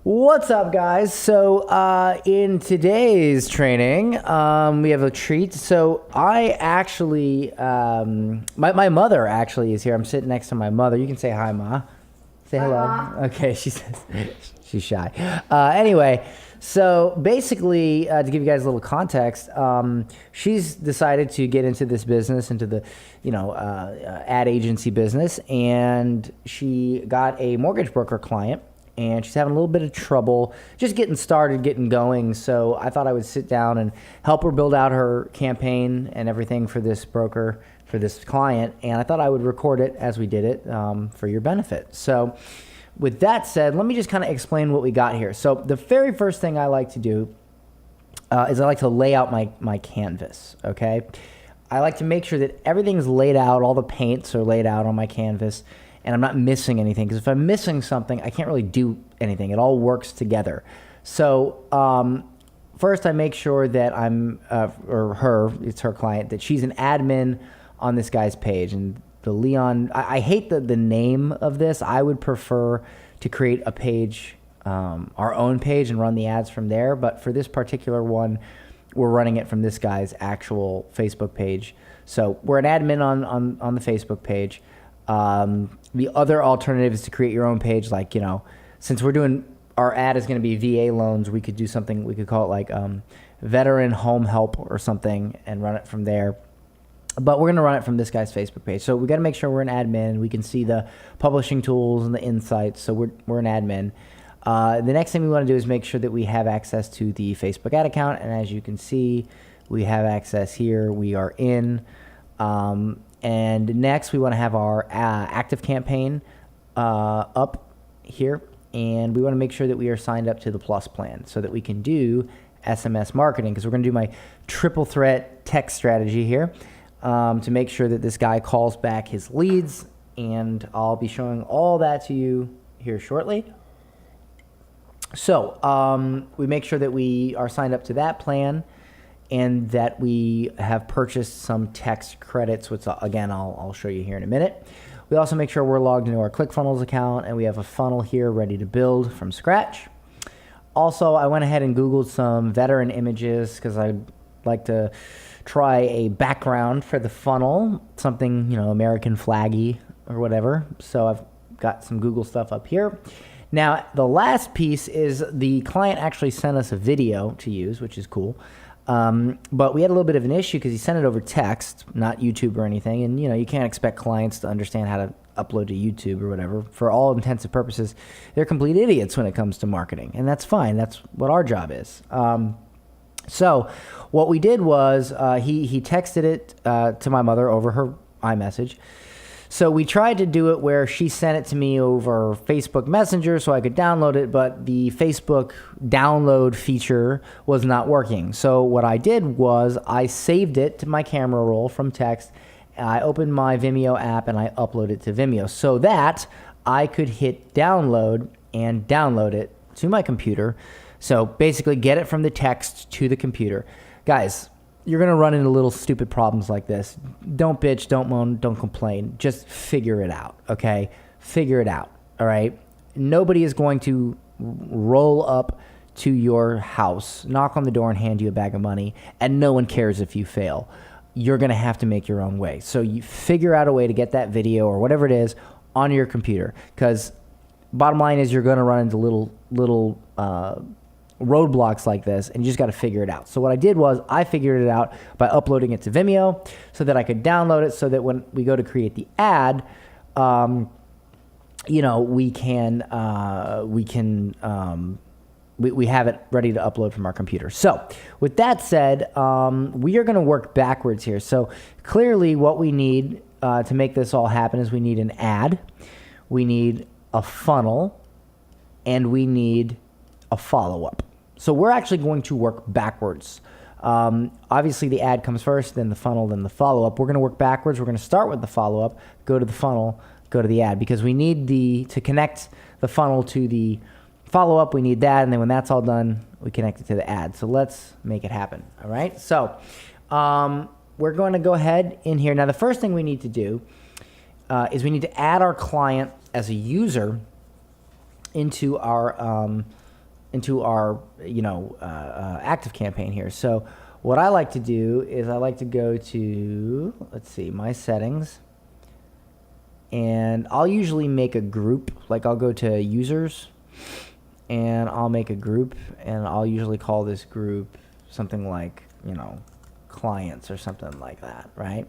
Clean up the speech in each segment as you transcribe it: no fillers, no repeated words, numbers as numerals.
What's up, guys? So in today's training, we have a treat. So I actually, my mother actually is here. I'm sitting next to my mother. You can say hi, Ma. Say hello. Ma. Okay, she says she's shy. Anyway, so basically, to give you guys a little context, she's decided to get into this business, into the, ad agency business, and she got a mortgage broker client. And she's having a little bit of trouble just getting started, getting going. So I thought I would sit down and help her build out her campaign and everything for this broker, for this client. And I thought I would record it as we did it for your benefit. So with that said, let me just kind of explain what we got here. So the very first thing I like to do is I like to lay out my canvas, okay? I like to make sure that everything's laid out, all the paints are laid out on my canvas, and I'm not missing anything, because if I'm missing something, I can't really do anything. It all works together. So first I make sure that I'm, or her, it's her client, that she's an admin on this guy's page. And the Leon, I hate the name of this. I would prefer to create a page, our own page, and run the ads from there. But for this particular one, we're running it from this guy's actual Facebook page. So we're an admin on the Facebook page. The other alternative is to create your own page. Like, since we're doing, our ad is going to be VA loans, we could do something, we could call it like veteran home help or something, and run it from there. But we're going to run it from this guy's Facebook page. So we got to make sure we're an admin. We can see the publishing tools and the insights. So we're an admin. The next thing we want to do is make sure that we have access to the Facebook ad account. And as you can see, we have access here. We are in. And next, we want to have our active campaign up here. And we want to make sure that we are signed up to the Plus plan so that we can do SMS marketing, because we're going to do my triple threat text strategy here to make sure that this guy calls back his leads. And I'll be showing all that to you here shortly. So we make sure that we are signed up to that plan, and that we have purchased some text credits, which again, I'll show you here in a minute. We also make sure we're logged into our ClickFunnels account, and we have a funnel here ready to build from scratch. Also, I went ahead and Googled some veteran images, because I'd like to try a background for the funnel, something, American flaggy or whatever. So I've got some Google stuff up here. Now, the last piece is the client actually sent us a video to use, which is cool. But we had a little bit of an issue because he sent it over text, not YouTube or anything. And, you can't expect clients to understand how to upload to YouTube or whatever. For all intents and purposes, they're complete idiots when it comes to marketing. And that's fine. That's what our job is. So what we did was he texted it to my mother over her iMessage. So we tried to do it where she sent it to me over Facebook Messenger so I could download it, but the Facebook download feature was not working. So what I did was I saved it to my camera roll from text. I opened my Vimeo app and I uploaded it to Vimeo so that I could hit download and download it to my computer. So basically get it from the text to the computer. Guys, you're going to run into little stupid problems like this. Don't bitch, don't moan, don't complain. Just figure it out, okay? Figure it out, all right? Nobody is going to roll up to your house, knock on the door, and hand you a bag of money, and no one cares if you fail. You're going to have to make your own way. So you figure out a way to get that video or whatever it is on your computer, because bottom line is you're going to run into little roadblocks like this, and you just got to figure it out. So what I did was I figured it out by uploading it to Vimeo so that I could download it, so that when we go to create the ad, we have it ready to upload from our computer. So with that said, we are going to work backwards here. So clearly what we need to make this all happen is we need an ad, we need a funnel, and we need a follow-up. So we're actually going to work backwards. Obviously the ad comes first, then the funnel, then the follow-up. We're going to work backwards. We're going to start with the follow-up, go to the funnel, go to the ad, because we need to connect the funnel to the follow-up. We need that, and then when that's all done, we connect it to the ad. So let's make it happen, all right? So we're going to go ahead in here. Now the first thing we need to do is we need to add our client as a user into our into our, active campaign here. So what I like to do is I like to go to, let's see, my settings, and I'll usually make a group. Like I'll go to users and I'll make a group, and I'll usually call this group something like, clients or something like that, right?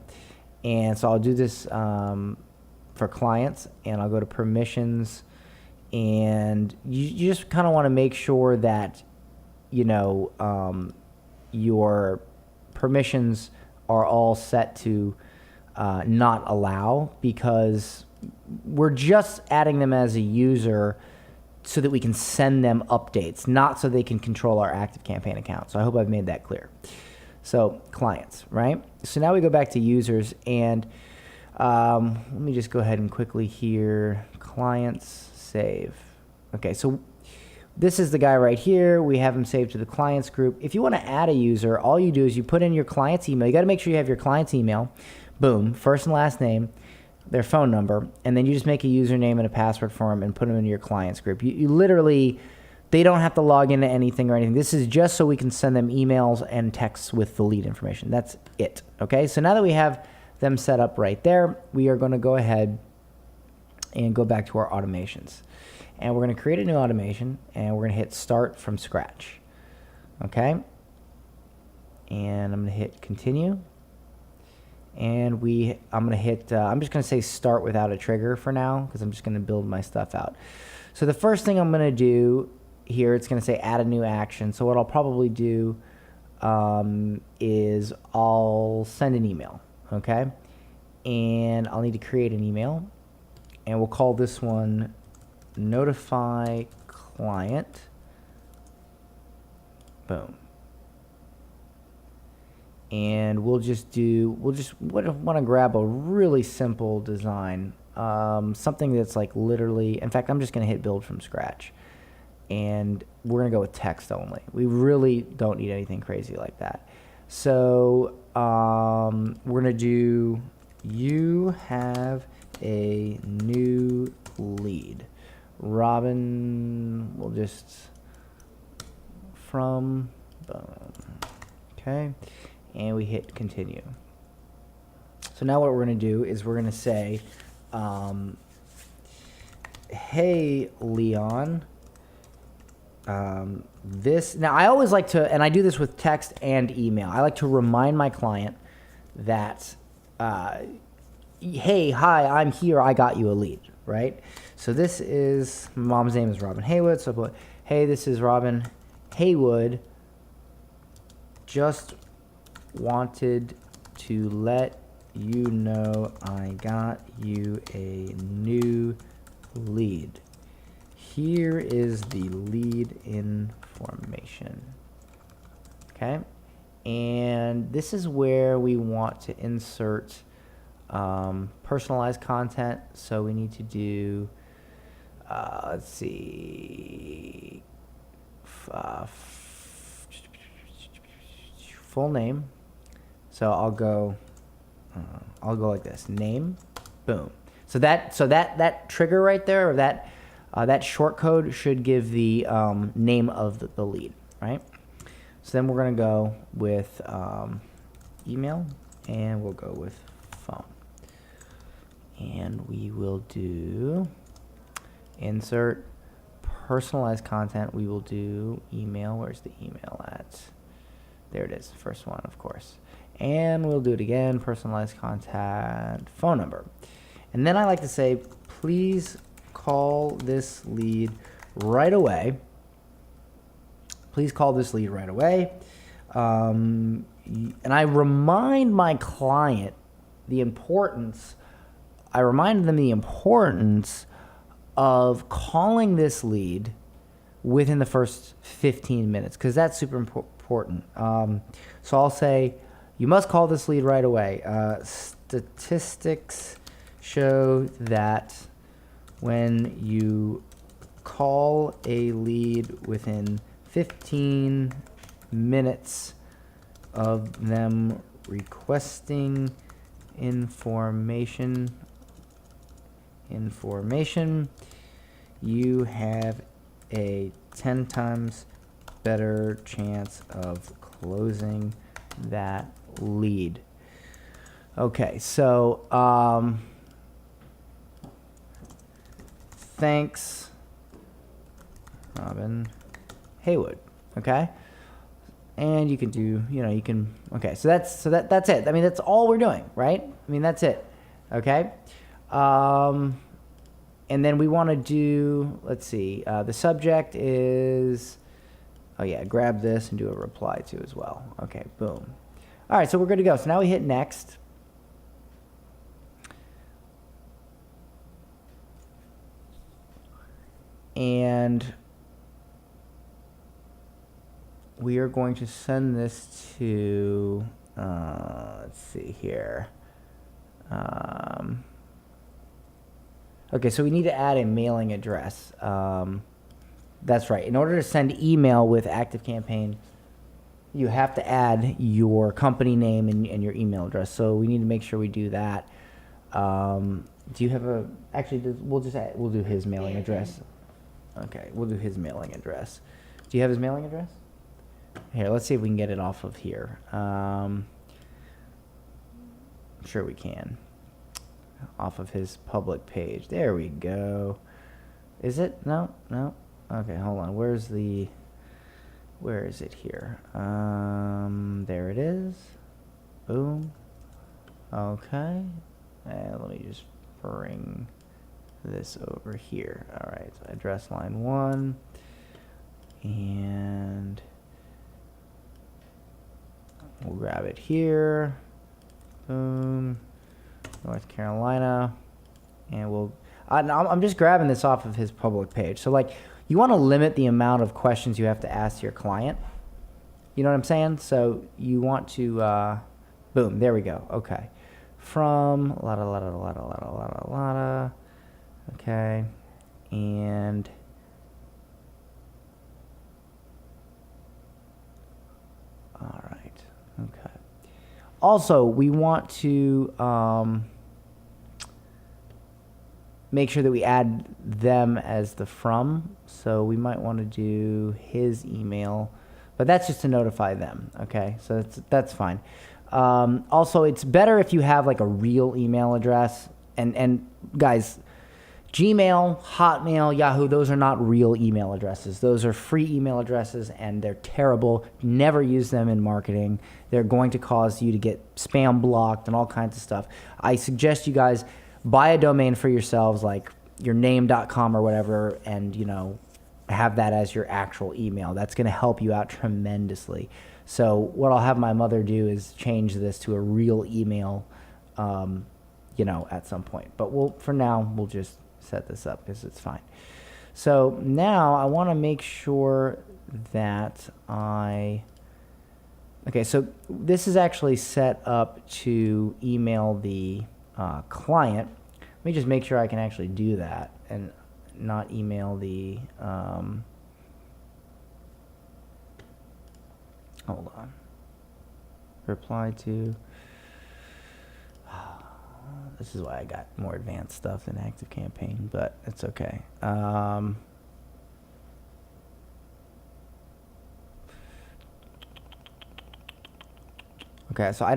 And so I'll do this for clients, and I'll go to permissions, and you just kind of want to make sure that, your permissions are all set to not allow, because we're just adding them as a user so that we can send them updates, not so they can control our active campaign account. So I hope I've made that clear. So clients, right? So now we go back to users, and let me just go ahead and quickly here, clients, save. Okay, so this is the guy right here. We have him saved to the clients group. If you want to add a user, all you do is you put in your client's email. You got to make sure you have your client's email. Boom, first and last name, their phone number, and then you just make a username and a password for them and put them into your clients group. You literally, they don't have to log into anything or anything. This is just so we can send them emails and texts with the lead information. That's it, okay? So now that we have them set up right there, we are going to go ahead and go back to our automations. And we're going to create a new automation, and we're going to hit start from scratch, okay? And I'm going to hit continue. And I'm going to hit, I'm just going to say start without a trigger for now, because I'm just going to build my stuff out. So the first thing I'm going to do here, it's going to say add a new action. So what I'll probably do is I'll send an email, okay? And I'll need to create an email, and we'll call this one notify client. Boom. And we'll just want to grab a really simple design, something that's like literally, in fact, I'm just going to hit build from scratch, and we're going to go with text only. We really don't need anything crazy like that. So we're going to do, you have a new lead. Robin, we'll just from, boom. Okay. And we hit continue. So now what we're going to do is we're going to say, hey, Leon, now I always like to, and I do this with text and email, I like to remind my client that, hey, hi, I'm here, I got you a lead, right? So this is, mom's name is Robin Haywood, so I put, hey, this is Robin Haywood, just wanted to let you know I got you a new lead. Here is the lead information. Okay, and this is where we want to insert personalized content. So we need to do, let's see, full name. So I'll go like this, name, boom. So that trigger right there, or that short code should give the name of the lead, right? So then we're gonna go with email, and we'll go with phone, and we will do insert personalized content. We will do email. Where's the email at? There it is, first one, of course. And we'll do it again, personalized contact, phone number. And then I like to say, please call this lead right away. Please call this lead right away. And I remind my client the importance, of calling this lead within the first 15 minutes, because that's super important. So I'll say, you must call this lead right away. Statistics show that when you call a lead within 15 minutes of them requesting information, you have a 10 times better chance of closing that lead. Okay, so thanks, Robin Haywood. Okay, and you can do, you can. Okay, so that's it. I mean, that's all we're doing, right? I mean, that's it. Okay, and then we want to do. Let's see. The subject is. Oh yeah, grab this and do a reply to as well. Okay, boom. All right, so we're good to go. So now we hit next. And we are going to send this to, let's see here. Okay, so we need to add a mailing address. That's right. In order to send email with ActiveCampaign, you have to add your company name and your email address. So we need to make sure we do that. Do you have a, actually, we'll do his mailing address. Okay, we'll do his mailing address. Do you have his mailing address? Here, let's see if we can get it off of here. Sure we can. Off of his public page. There we go. Is it? No? Okay, hold on. Where is it here? There it is. Boom. Okay. And let me just bring this over here. All right, so address line 1. And we'll grab it here. Boom. North Carolina. And we'll... I'm just grabbing this off of his public page. So, like, you want to limit the amount of questions you have to ask your client. You know what I'm saying? So you want to... boom, there we go. Okay. From... Okay. And... all right. Okay. Also, we want to make sure that we add them as the from. So we might want to do his email, but that's just to notify them. Okay, so that's fine. Also, it's better if you have like a real email address. And guys, Gmail, Hotmail, Yahoo, those are not real email addresses. Those are free email addresses, and they're terrible. Never use them in marketing. They're going to cause you to get spam blocked and all kinds of stuff. I suggest you guys buy a domain for yourselves, like yourname.com or whatever, and, have that as your actual email. That's going to help you out tremendously. So what I'll have my mother do is change this to a real email, at some point. But for now, we'll just set this up because it's fine. So now I want to make sure that okay, so this is actually set up to email the client. Let me just make sure I can actually do that and not email the hold on. Reply to... this is why I got more advanced stuff than ActiveCampaign, but it's okay. Okay, so I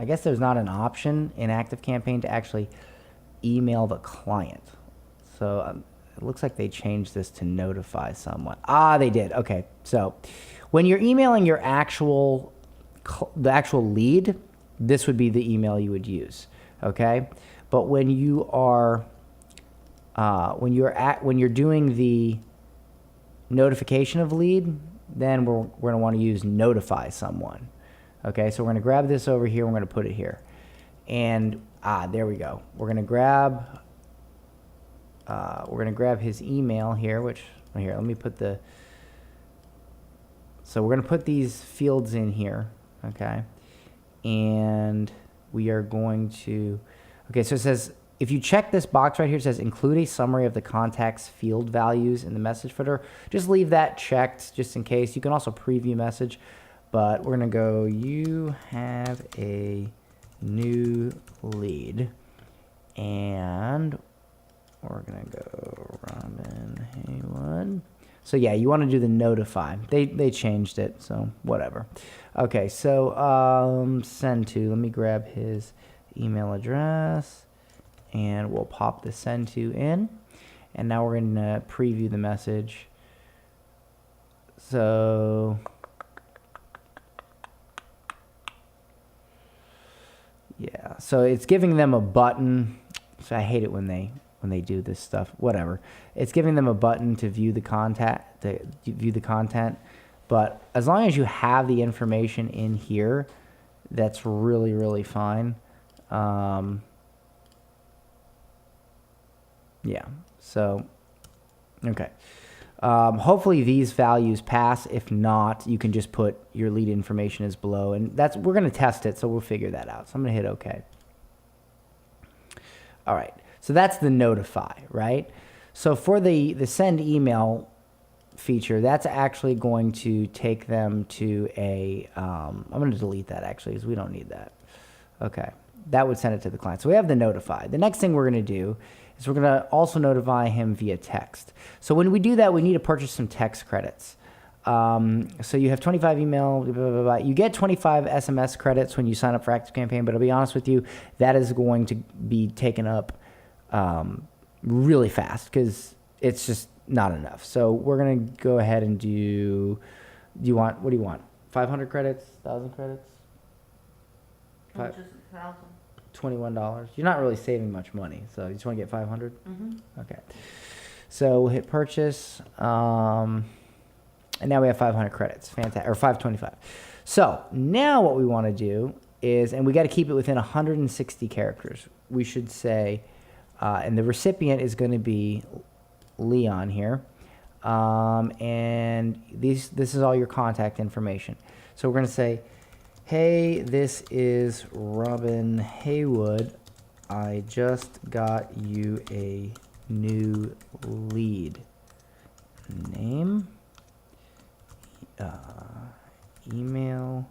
guess there's not an option in ActiveCampaign to actually email the client. So it looks like they changed this to notify someone. They did. Okay, so when you're emailing the actual lead, this would be the email you would use. Okay, but when you are when you're doing the notification of lead, then we're going to want to use notify someone. Okay, so we're going to grab this over here. We're going to put it here, and there we go. We're going to grab his email here. Let me put the. So we're going to put these fields in here. Okay, and we are going to, okay, so it says, if you check this box right here, it says include a summary of the contact's field values in the message footer. Just leave that checked just in case. You can also preview message, but we're going to go, you have a new lead, and we're going to go Robin Haywood. So yeah, you want to do the notify. They changed it, so whatever. Okay, so send to. Let me grab his email address, and we'll pop the send to in. And now we're going to preview the message. So yeah, so it's giving them a button. So I hate it when they do this stuff. Whatever. It's giving them a button to view the content, but as long as you have the information in here, that's really, really fine. Yeah. So okay. Hopefully these values pass. If not, you can just put your lead information as below, and we're going to test it, so we'll figure that out. So I'm going to hit OK. All right. So that's the notify, right? So for the send email feature, that's actually going to take them to a, I'm going to delete that actually because we don't need that. Okay. That would send it to the client. So we have the notify. The next thing we're going to do is we're going to also notify him via text. So when we do that, we need to purchase some text credits. So you have 25 email, blah, blah, blah, blah. You get 25 SMS credits when you sign up for ActiveCampaign, but I'll be honest with you, that is going to be taken up really fast because it's just not enough. So we're going to go ahead and what do you want? 500 credits, 1,000 credits? Just 1,000. $21. You're not really saving much money, so you just want to get 500? Mm-hmm. Okay. So we'll hit purchase, and now we have 500 credits. Fantastic, or 525. So now what we want to do is, and we got to keep it within 160 characters. We should say, and the recipient is going to be Leon here, and this is all your contact information. So we're going to say, hey, this is Robin Haywood. I just got you a new lead. Name, email,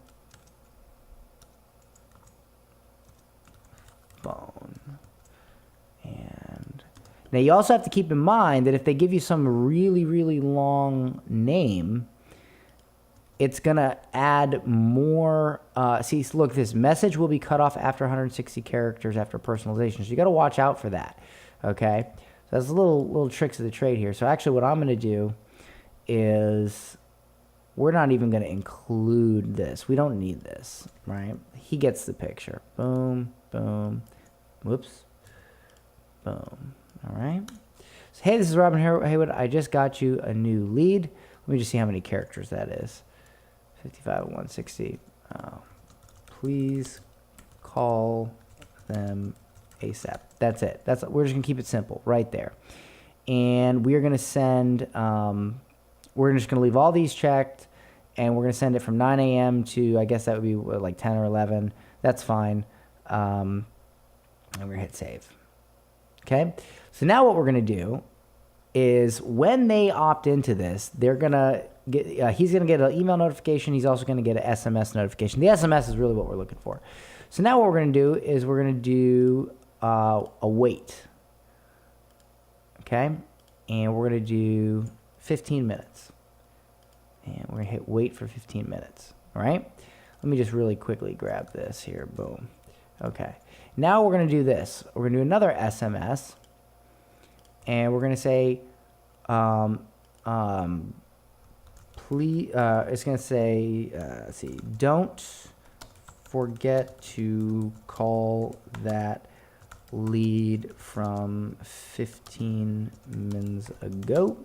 phone. And now you also have to keep in mind that if they give you some really, really long name, it's going to add more. See, look, this message will be cut off after 160 characters after personalization. So you got to watch out for that. Okay. So that's little tricks of the trade here. So actually what I'm going to do is we're not even going to include this. We don't need this, right? He gets the picture. Boom, boom. Whoops. Boom. All right. So, hey, this is Robin Haywood. I just got you a new lead. Let me just see how many characters that is. 55, 160. Please call them ASAP. That's it. We're just going to keep it simple right there. And we are going to send, we're just going to leave all these checked, and we're going to send it from 9 a.m. to, I guess that would be like 10 or 11. That's fine. And we're going to hit save. Okay. So now what we're going to do is when they opt into this, they're going to get, he's going to get an email notification. He's also going to get an SMS notification. The SMS is really what we're looking for. So now what we're going to do is we're going to do a wait. Okay. And we're going to do 15 minutes. And we're going to hit wait for 15 minutes. All right. Let me just really quickly grab this here. Boom. Okay. Now we're going to do this. We're going to do another SMS. And we're going to say, please, it's going to say, let's see, don't forget to call that lead from 15 minutes ago.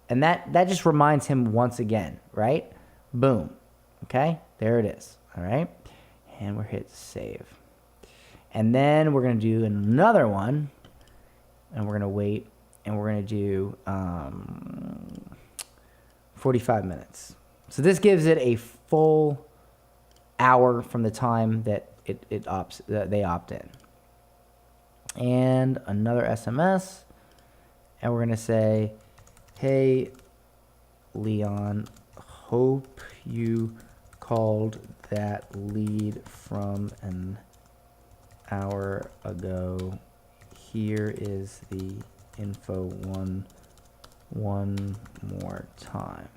And that just reminds him once again, right? Boom. Okay, there it is. All right. And we're hit save. And then we're going to do another one. And we're going to wait. And we're going to do 45 minutes. So this gives it a full hour from the time that they opt in. And another SMS. And we're going to say, hey, Leon, hope you called that lead from an hour ago. Here is the info. One one more time.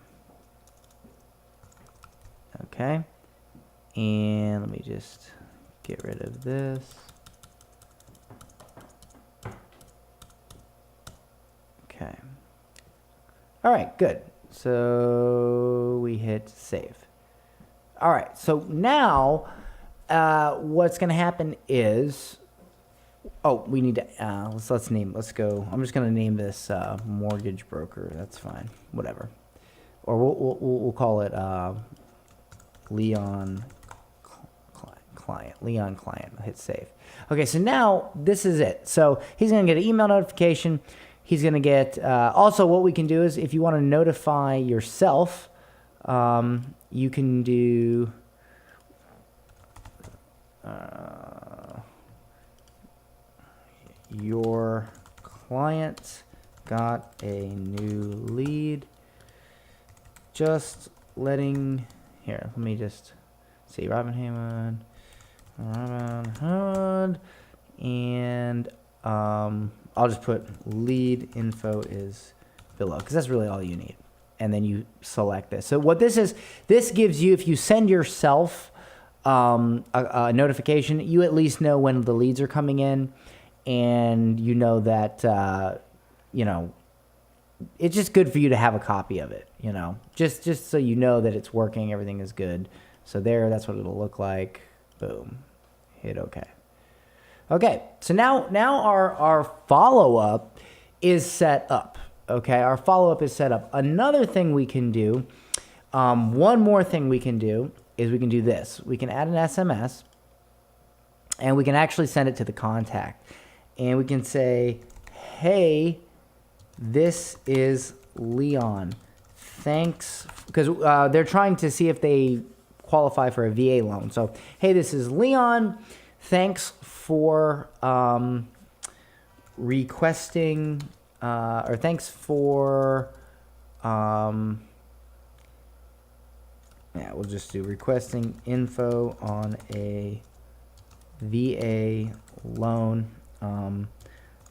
Okay. And let me just get rid of this. Okay. All right, good. So we hit save. All right, so now what's going to happen is, oh, we need to, let's go. I'm just going to name this mortgage broker. That's fine, whatever. Or we'll call it Leon client. I'll hit save. Okay, so now this is it. So he's going to get an email notification. He's going to get, also what we can do is if you want to notify yourself, you can do, your client got a new lead. Just letting, here, let me just see, Robin Hood, and I'll just put lead info is below, because that's really all you need. And then you select this. So what this is, this gives you, if you send yourself a notification, you at least know when the leads are coming in, and you know that, you know, it's just good for you to have a copy of it, you know, just so you know that it's working, everything is good. So there, that's what it'll look like. Boom. Hit OK. Okay, so now our follow-up is set up. Okay, our follow-up is set up. Another thing we can do, one more thing we can do is we can do this. We can add an SMS, and we can actually send it to the contact. And we can say, hey, this is Leon. Thanks, because they're trying to see if they qualify for a VA loan. So, hey, this is Leon. Thanks for requesting, or thanks for, yeah, we'll just do requesting info on a VA loan.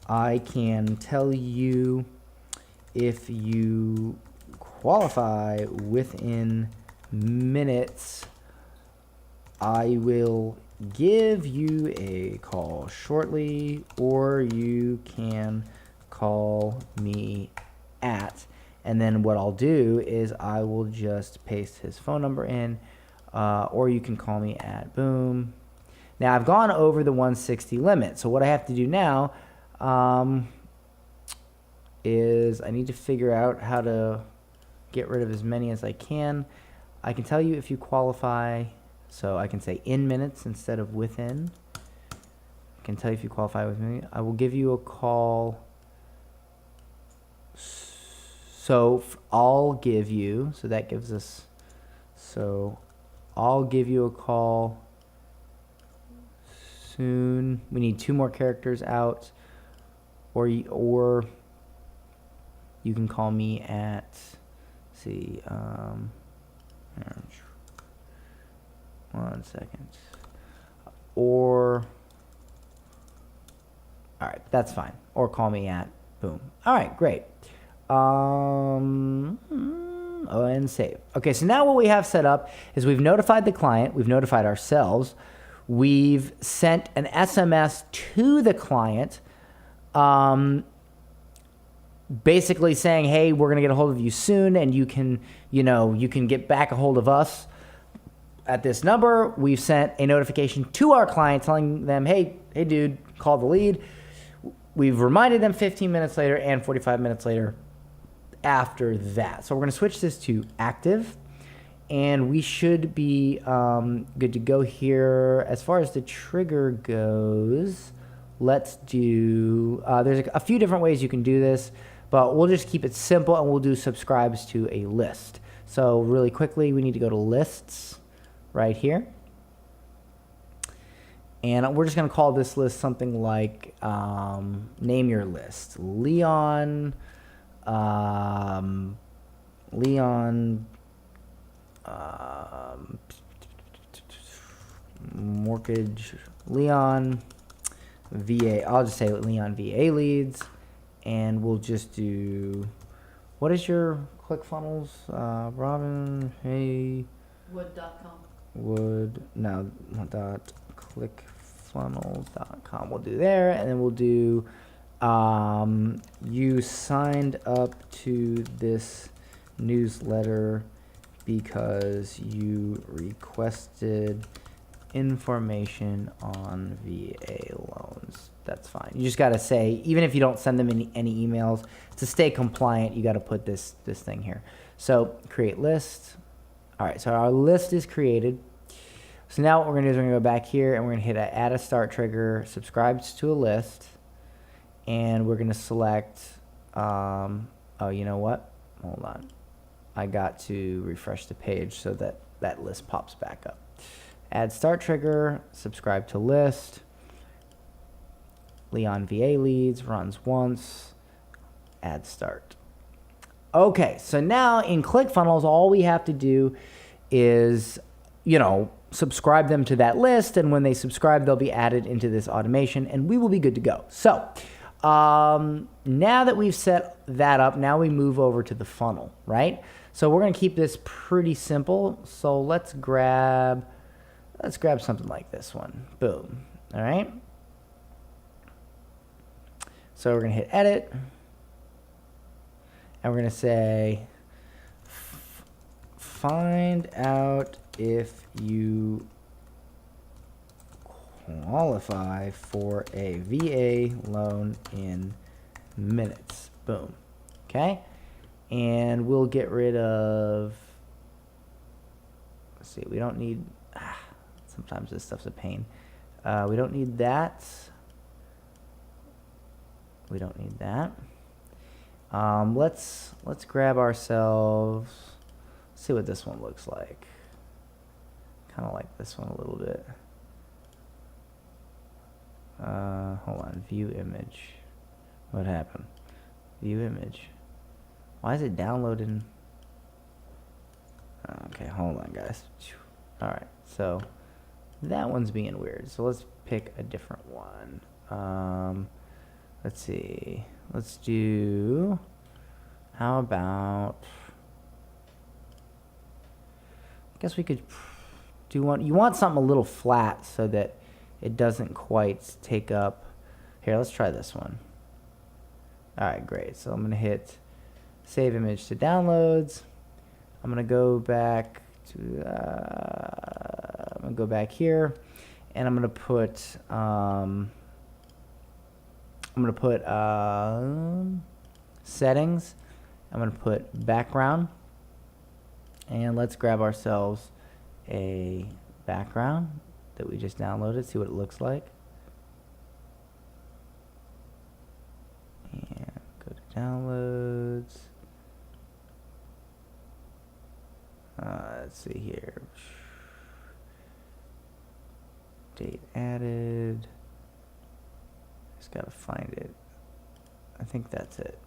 I can tell you if you qualify within minutes, I will give you a call shortly, or you can call me at, and then what I'll do is I will just paste his phone number in, or you can call me at, boom. Now I've gone over the 160 limit, so what I have to do now is I need to figure out how to get rid of as many as I can. I can tell you if you qualify, so I can say in minutes instead of within. I can tell you if you qualify with me. I will give you a call. So I'll give you, so that gives us, so I'll give you a call soon. We need 2 more characters out, or you can call me at, let's see, 1 second, or, all right, that's fine, or call me at, boom. All right, great. And save. Okay, so now what we have set up is we've notified the client, we've notified ourselves, we've sent an SMS to the client, basically saying, hey, we're going to get a hold of you soon, and you can, you can get back a hold of us at this number. We've sent a notification to our client telling them, hey dude, call the lead. We've reminded them 15 minutes later and 45 minutes later after that. So we're going to switch this to active, and we should be good to go here. As far as the trigger goes, let's do, there's a few different ways you can do this, but we'll just keep it simple, and we'll do subscribes to a list. So really quickly, we need to go to lists right here. And we're just going to call this list something like, name your list. Leon, mortgage, Leon, VA. I'll just say Leon VA leads. And we'll just do What is your ClickFunnels? Robin Wood.com. Haywood, no, dot clickfunnels.com. We'll do there, and then we'll do, you signed up to this newsletter because you requested information on VA loans. That's fine. You just got to say, even if you don't send them any emails, to stay compliant, you got to put this thing here. So create list. All right, so our list is created. So now what we're gonna do is we're gonna go back here and we're gonna hit add a start trigger, subscribes to a list, and we're gonna select, oh, you know what? Hold on. I got to refresh the page so that that list pops back up. Add start trigger, subscribe to list. Leon VA leads, runs once, add start. Okay, so now in ClickFunnels, all we have to do is, subscribe them to that list, and when they subscribe, they'll be added into this automation, and we will be good to go. So now that we've set that up, now we move over to the funnel, right? So we're gonna keep this pretty simple. So let's grab something like this one. Boom. All right. So we're gonna hit edit, and we're gonna say, find out if you qualify for a VA loan in minutes. Boom. Okay. And we'll get rid of, let's see, we don't need, sometimes this stuff's a pain. We don't need that. We don't need that. Let's grab ourselves, see what this one looks like. Kind of like this one a little bit. Hold on, view image. What happened? View image. Why is it downloading? Okay, hold on, guys. All right, so that one's being weird. So let's pick a different one. Let's see. Let's do, how about, I guess we could do one. You want something a little flat so that it doesn't quite take up. Here, let's try this one. All right, great. So I'm going to hit save image to downloads. I'm going to go back to, I'm going to go back here, and I'm going to put, settings. I'm going to put background, and let's grab ourselves a background that we just downloaded, see what it looks like. And go to downloads. Let's see here. Date added. Just gotta find it. I think that's it.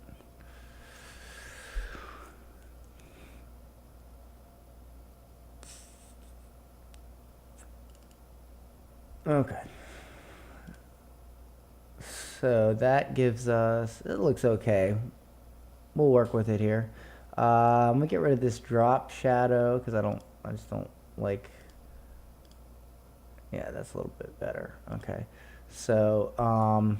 Okay. So that gives us, it looks okay. We'll work with it here. I'm gonna get rid of this drop shadow because I just don't like, yeah, that's a little bit better. Okay. So, all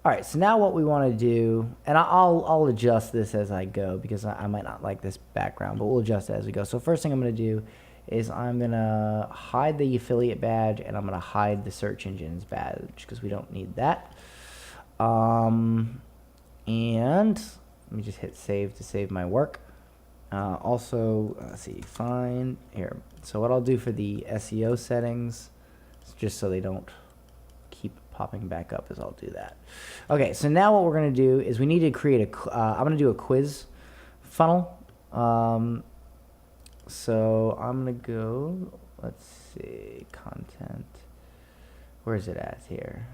right, so now what we want to do, and I'll adjust this as I go because I might not like this background, but we'll adjust it as we go. So first thing I'm going to do is I'm going to hide the affiliate badge, and I'm going to hide the search engines badge because we don't need that. And let me just hit save to save my work. Also, let's see, find here. So what I'll do for the SEO settings, just so they don't keep popping back up, is I'll do that. Okay, so now what we're going to do is we need to create I'm going to do a quiz funnel. So I'm going to go, let's see, content. Where is it at here?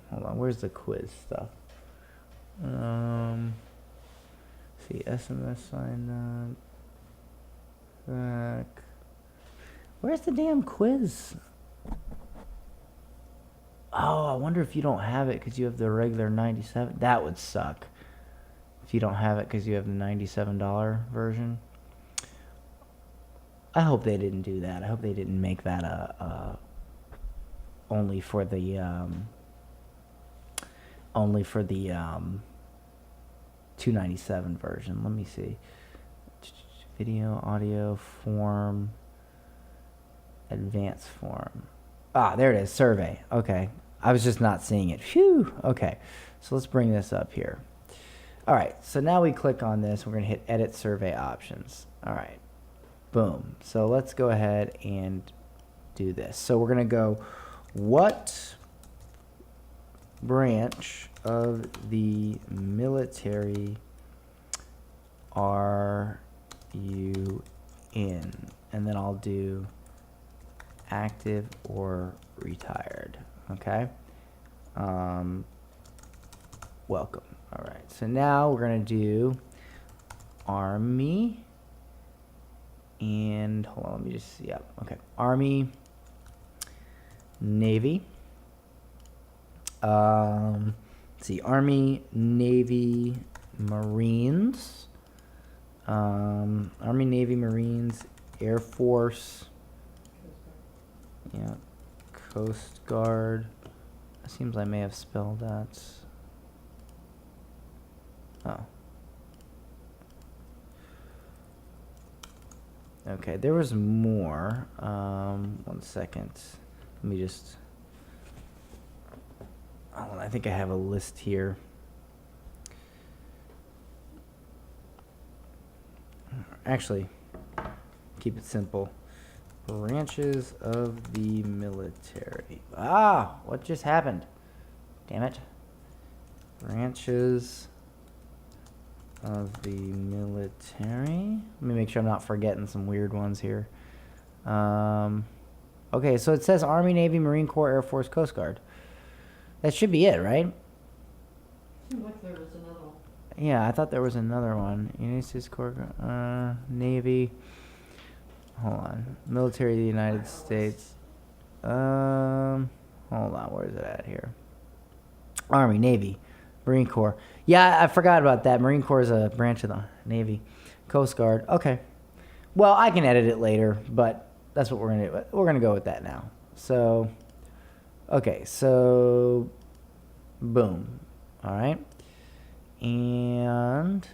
Hold on, where's the quiz stuff? See, SMS sign up. Where's the damn quiz? I wonder if you don't have it because you have the regular 97. That would suck. If you don't have it because you have the $97 version. I hope they didn't do that. I hope they didn't make that only for the 297 version. Let me see. Video, audio, form, advanced form. Ah, there it is. Survey. Okay. I was just not seeing it. Phew. Okay. So let's bring this up here. All right. So now we click on this. We're going to hit edit survey options. All right. Boom. So let's go ahead and do this. So we're going to go, what branch of the military are you in? And then I'll do active or retired. Okay. Welcome. All right. So now we're going to do Army. And hold on, let me just see. Yep. Okay. Army, Navy. Let's see. Army, Navy, Marines. Army, Navy, Marines, Air Force. Yeah. Coast Guard. It seems I may have spelled that. Oh. Okay, there was more. 1 second. Let me just... Oh, I think I have a list here. Actually, keep it simple. Branches of the military. Ah, what just happened? Damn it. Branches of the military. Let me make sure I'm not forgetting some weird ones here. Okay, so it says Army, Navy, Marine Corps, Air Force, Coast Guard. That should be it, right? Seems like there was another one. Yeah, I thought there was another one. United States Corps, Navy. Hold on. Military of the United States. Hold on. Where is it at here? Army, Navy, Marine Corps. Yeah, I forgot about that. Marine Corps is a branch of the Navy. Coast Guard. Okay. Well, I can edit it later, but that's what we're going to do. We're going to go with that now. So, okay. So, boom. All right. And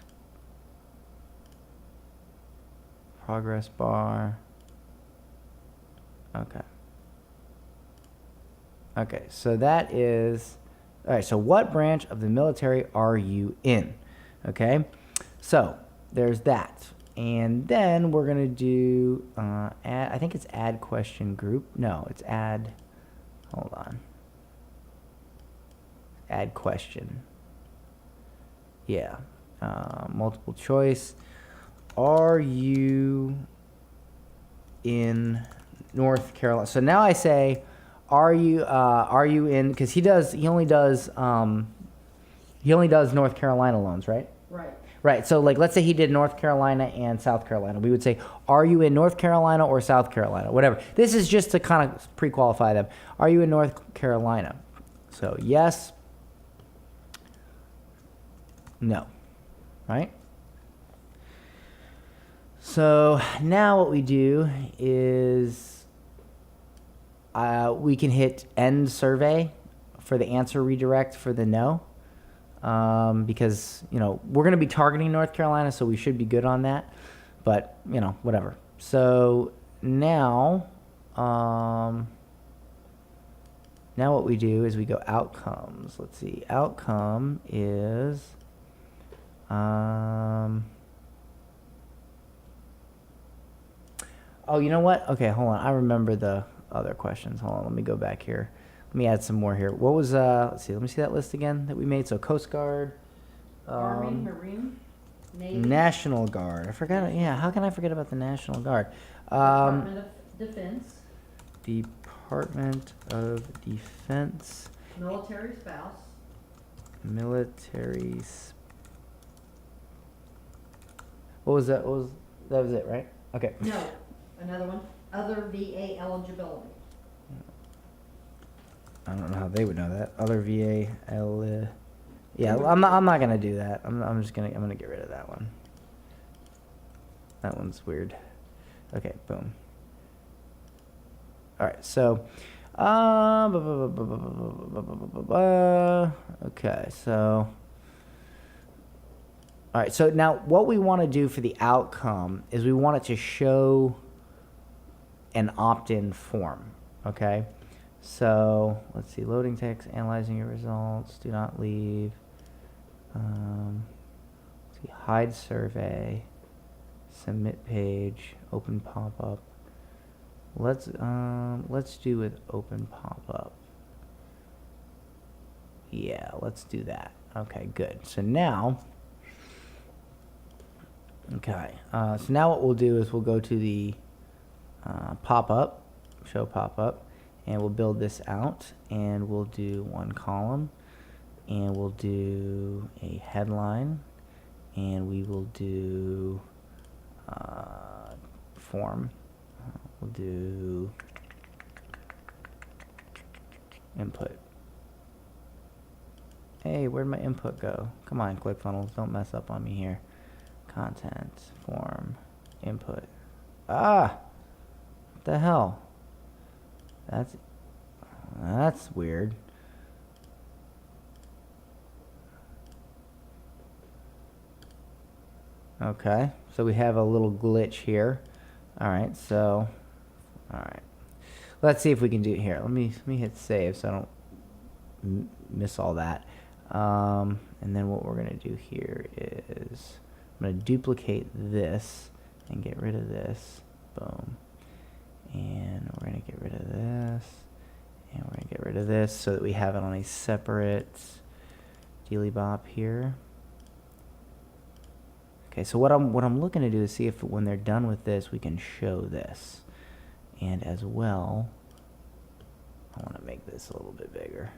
progress bar. Okay. Okay, so that is... All right, so what branch of the military are you in? Okay, so there's that. And then we're going to do, add, I think it's add question group. No, it's add, hold on. Add question. Yeah, multiple choice. Are you in North Carolina? So now I say, are you in, because he only does North Carolina loans, right? Right. Right. So like, let's say he did North Carolina and South Carolina. We would say, are you in North Carolina or South Carolina? Whatever. This is just to kind of pre-qualify them. Are you in North Carolina? So yes, no, right? So now what we do is we can hit end survey for the answer redirect for the no. Because, you know, we're going to be targeting North Carolina, so we should be good on that. But, you know, whatever. So now, now what we do is we go outcomes. Let's see. Outcome is, oh, you know what? Okay, hold on. I remember the other questions. Hold on. Let me go back here. Let me add some more here. What was, let's see, let me see that list again that we made. So Coast Guard. Army, Marine, Navy. National Guard. I forgot. Yeah, how can I forget about the National Guard? Department of Defense. Department of Defense. Military spouse. Military. What was that? That was it, right? Okay. No, another one. Other VA eligibility. I don't know how they would know that. Other VA, yeah, I'm not gonna do that. I'm gonna get rid of that one. That one's weird. Okay, boom. All right, so, okay, so, all right, so now what we want to do for the outcome is we want it to show an opt-in form, okay? So let's see, loading text, analyzing your results, do not leave. Let's see, hide survey, submit page, open pop-up. Let's do with open pop-up. Yeah, let's do that. Okay, good. So now, okay, so now what we'll do is we'll go to the pop-up, show pop-up, and we'll build this out, and we'll do one column, and we'll do a headline, and we will do form. We'll do input. Hey, where'd my input go? Come on, ClickFunnels, don't mess up on me here. Content, form, input. Ah! What the hell? That's weird. Okay, so we have a little glitch here. All right, so, all right. Let's see if we can do it here. Let me hit save so I don't miss all that. And then what we're gonna do here is I'm gonna duplicate this and get rid of this. Boom. And we're gonna get rid of this. And we're gonna get rid of this so that we have it on a separate dealy bop here. Okay, so what I'm looking to do is see if when they're done with this, we can show this. And as well, I want to make this a little bit bigger.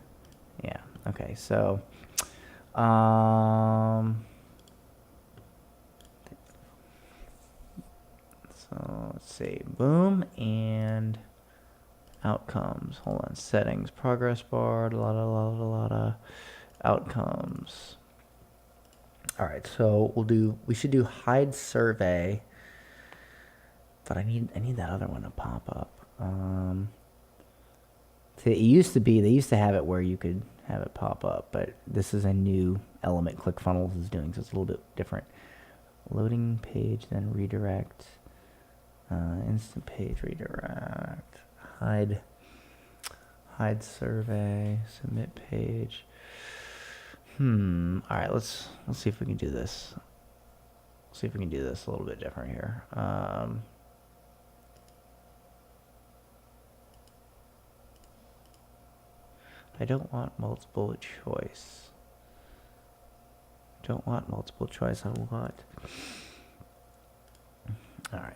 Yeah, okay, so, let's see, boom, and outcomes. Hold on, settings, progress bar, a lot of outcomes. All right, so we should do hide survey, but I need that other one to pop up. See, they used to have it where you could have it pop up, but this is a new element ClickFunnels is doing, so it's a little bit different. Loading page, then redirect, instant page redirect, hide survey, submit page. All right, let's see if we can do this. See if we can do this a little bit different here. I don't want multiple choice. Don't want multiple choice. I want. All right.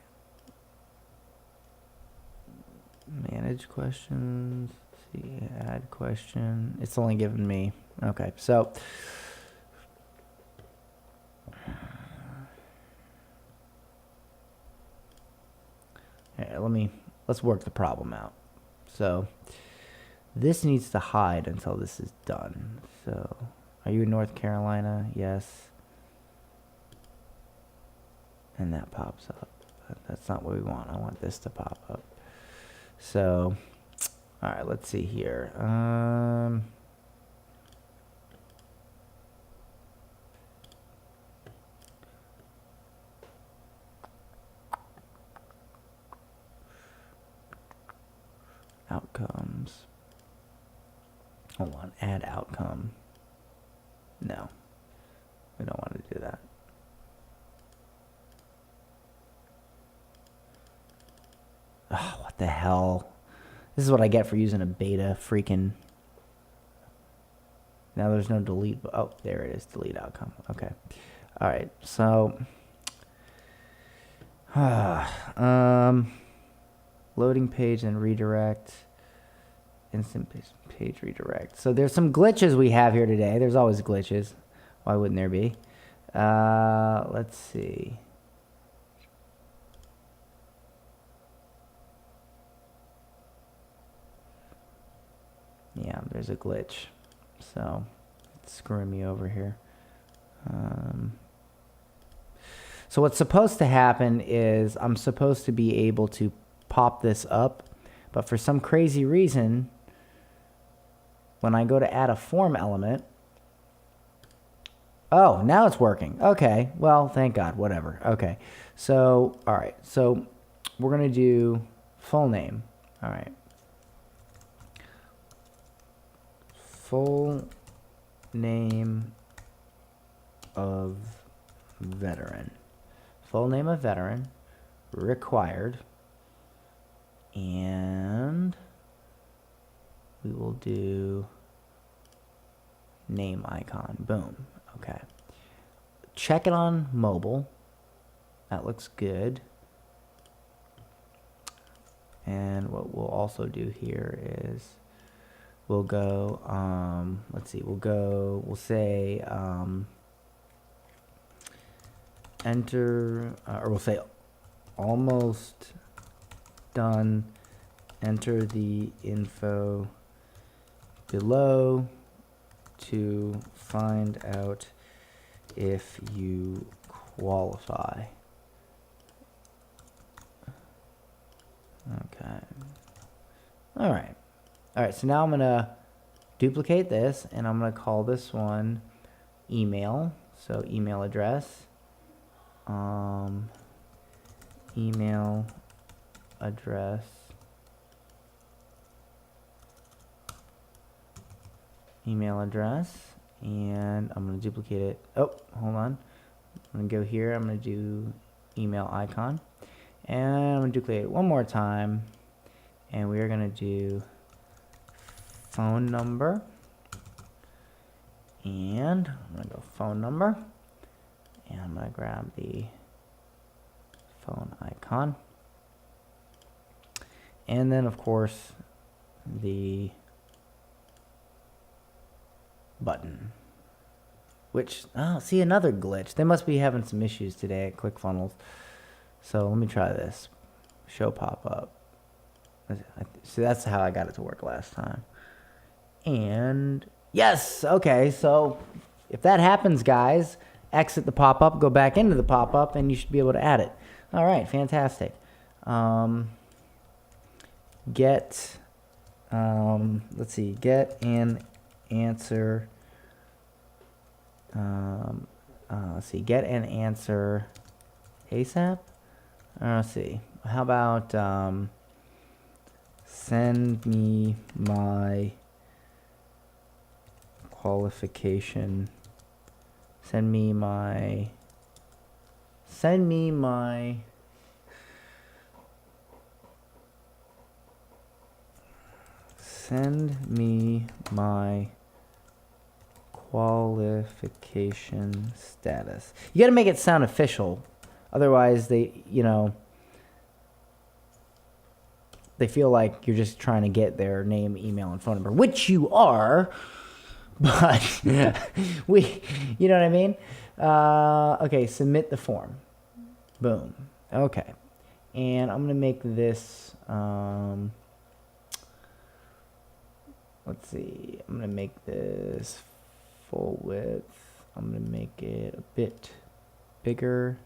Manage questions. Let's see, add question. It's only given me. Okay, so. Here, let's work the problem out. So. This needs to hide until this is done. So, are you in North Carolina? Yes. And that pops up. But that's not what we want. I want this to pop up. So, all right, let's see here. Outcomes. Hold on, add outcome. No, we don't want to do that. Oh, what the hell? This is what I get for using a beta freaking. Now there's no delete. Oh, there it is. Delete outcome. Okay. All right. So, loading page and redirect. Instant page redirect. So there's some glitches we have here today. There's always glitches. Why wouldn't there be? Let's see. Yeah, there's a glitch. So, it's screwing me over here. So what's supposed to happen is I'm supposed to be able to pop this up, but for some crazy reason, when I go to add a form element, oh, now it's working. Okay, well, thank God, whatever. Okay, so, all right, so we're gonna do full name. All right. Full name of veteran. Full name of veteran, required, and we will do name icon. Boom. Okay. Check it on mobile. That looks good. And what we'll also do here is we'll go, let's see, we'll say, enter, or we'll say almost done. Enter the info below to find out if you qualify. Okay. All right. All right. So now I'm going to duplicate this and I'm going to call this one email. So email address. Email address. Email address. And I'm going to duplicate it. Oh, hold on. I'm going to go here. I'm going to do email icon. And I'm going to duplicate it one more time. And we are going to do phone number. And I'm going to go phone number. And I'm going to grab the phone icon. And then, of course, the button. Which, oh, see, another glitch. They must be having some issues today at ClickFunnels. So let me try this. Show pop-up. See, that's how I got it to work last time. And yes, okay, so if that happens, guys, exit the pop-up, go back into the pop-up, and you should be able to add it. All right, fantastic. Get, let's see, get an answer. Let's see, get an answer ASAP. Let's see. How about send me my qualification. Send me my qualification status. You got to make it sound official. Otherwise, they feel like you're just trying to get their name, email, and phone number, which you are, but you know what I mean? Okay, submit the form. Boom. Okay. And I'm going to make this, let's see, I'm going to make this full width. I'm going to make it a bit bigger.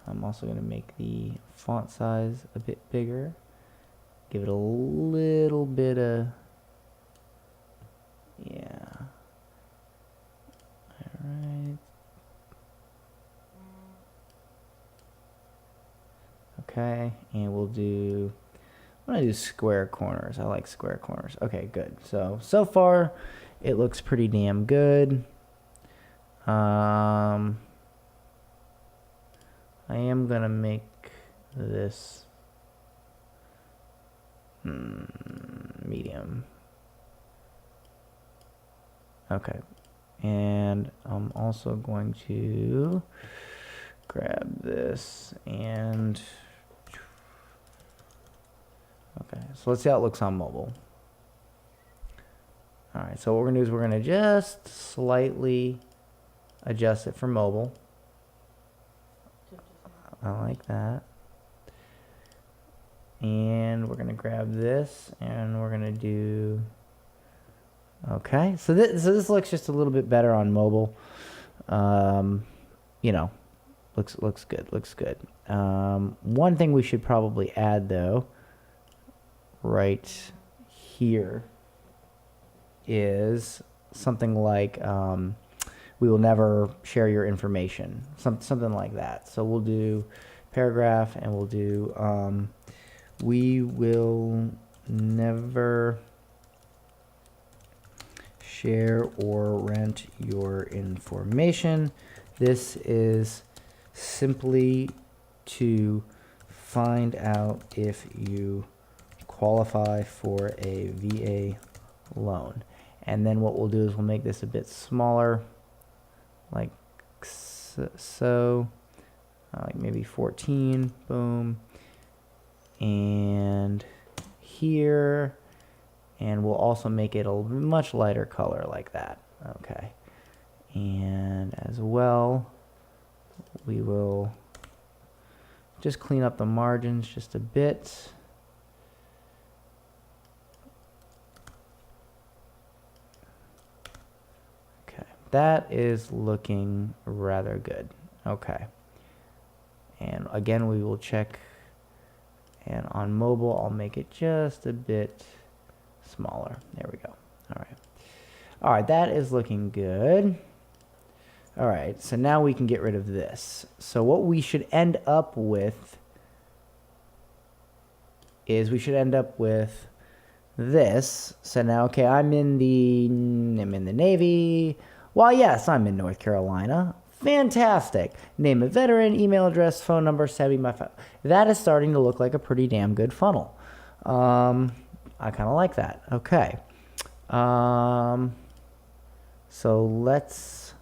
I'm also going to make the font size a bit bigger. Give it a little bit of, yeah. All right. Okay, and we'll do, I'm going to do square corners. I like square corners. Okay, good. So far, it looks pretty damn good. I am going to make this medium. Okay. And I'm also going to grab this and okay, so let's see how it looks on mobile. All right, so what we're gonna do is we're gonna just slightly adjust it for mobile. I like that. And we're gonna grab this and we're gonna do Okay, so this looks just a little bit better on mobile. You know, looks good. Looks good. One thing we should probably add though, right here, is something like we will never share your information, something like that. So we'll do paragraph, and we'll do we will never share or rent your information. This is simply to find out if you qualify for a VA loan. And then what we'll do is we'll make this a bit smaller, like so, like maybe 14, boom, and here, and we'll also make it a much lighter color like that. Okay, and as well, we will just clean up the margins just a bit. Okay, that is looking rather good. Okay, and again, we will check, and on mobile, I'll make it just a bit smaller. There we go. All right. All right, that is looking good. All right, so now we can get rid of this. So what we should end up with is we should end up with this. So now, okay, I'm in the Navy. Well, yes, I'm in North Carolina. Fantastic. Name of veteran, email address, phone number, send me my phone. That is starting to look like a pretty damn good funnel. I kind of like that. Okay. So let's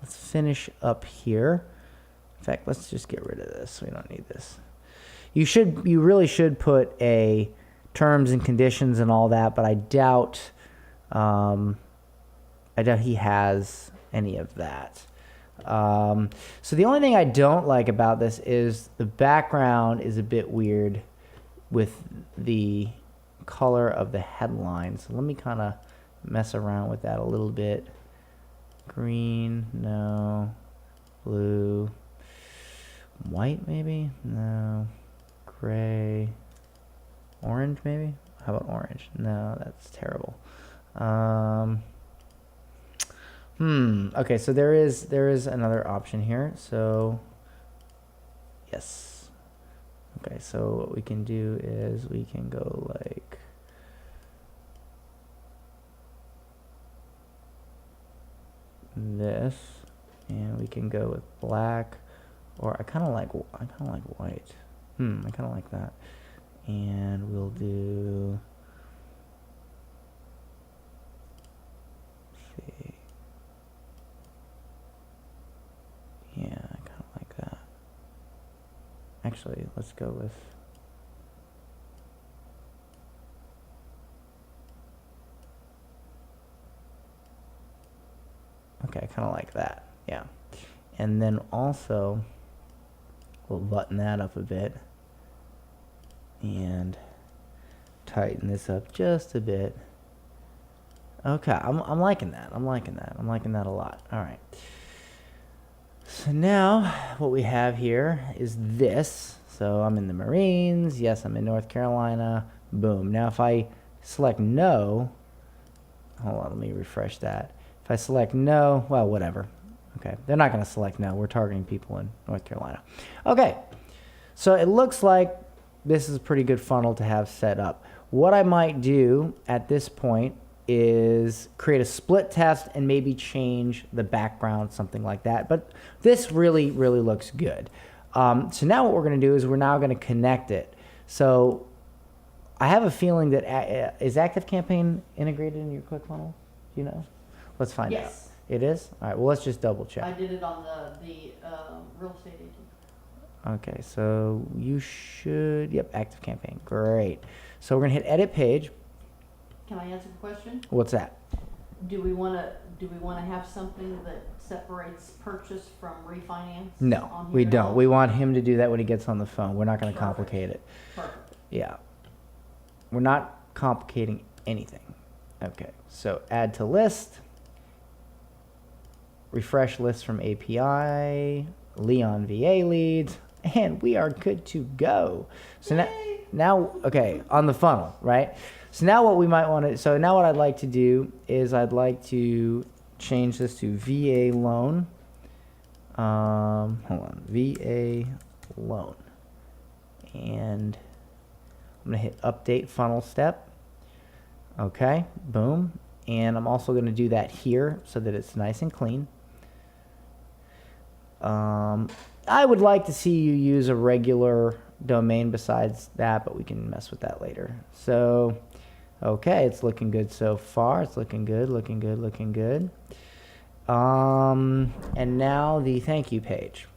finish up here. In fact, let's just get rid of this. We don't need this. You really should put a terms and conditions and all that, but I doubt he has any of that. So the only thing I don't like about this is the background is a bit weird with the color of the headline. So let me kind of mess around with that a little bit. Green, no. Blue. White, maybe? No. Gray. Orange, maybe? How about orange? No, that's terrible. Okay, so there is another option here. So, yes. Okay, so what we can do is we can go like this, and we can go with black, or I kind of like white. I kind of like that, and we'll do. Let's see. Yeah, I kind of like that. Actually, let's go with. Okay, I kind of like that, yeah. And then also, we'll button that up a bit and tighten this up just a bit. Okay, I'm liking that. I'm liking that a lot. All right. So now what we have here is this. So I'm in the Marines. Yes, I'm in North Carolina. Boom. Now if I select no, hold on, let me refresh that. If I select no, well, whatever. Okay, they're not going to select no. We're targeting people in North Carolina. Okay, so it looks like this is a pretty good funnel to have set up. What I might do at this point is create a split test and maybe change the background, something like that. But this really, really looks good. So now what we're going to do is we're now going to connect it. So I have a feeling that is ActiveCampaign integrated in your ClickFunnels? Do you know? Let's find out. Yes. It is? All right, well, let's just double I check. did it on the real estate agent. Okay, so you should, yep, ActiveCampaign. Great. So we're going to hit edit page. Can I answer the question? What's that? Do we want to have something that separates purchase from refinance? No, on we here at don't. all? We want him to do that when he gets on the phone. We're not going to Perfect. complicate it. Perfect. Yeah. We're not complicating anything. Okay, so add to list. Refresh list from API. Leon VA leads. And we are good to go. So now, okay, on the funnel, right? So now what we might want to, so now what I'd like to do is I'd like to change this to VA loan. Hold on, VA loan. And I'm going to hit update funnel step. Okay, boom. And I'm also going to do that here so that it's nice and clean. I would like to see you use a regular domain besides that, but we can mess with that later. So, okay, it's looking good so far. It's looking good, looking good, looking good. And now the thank you page.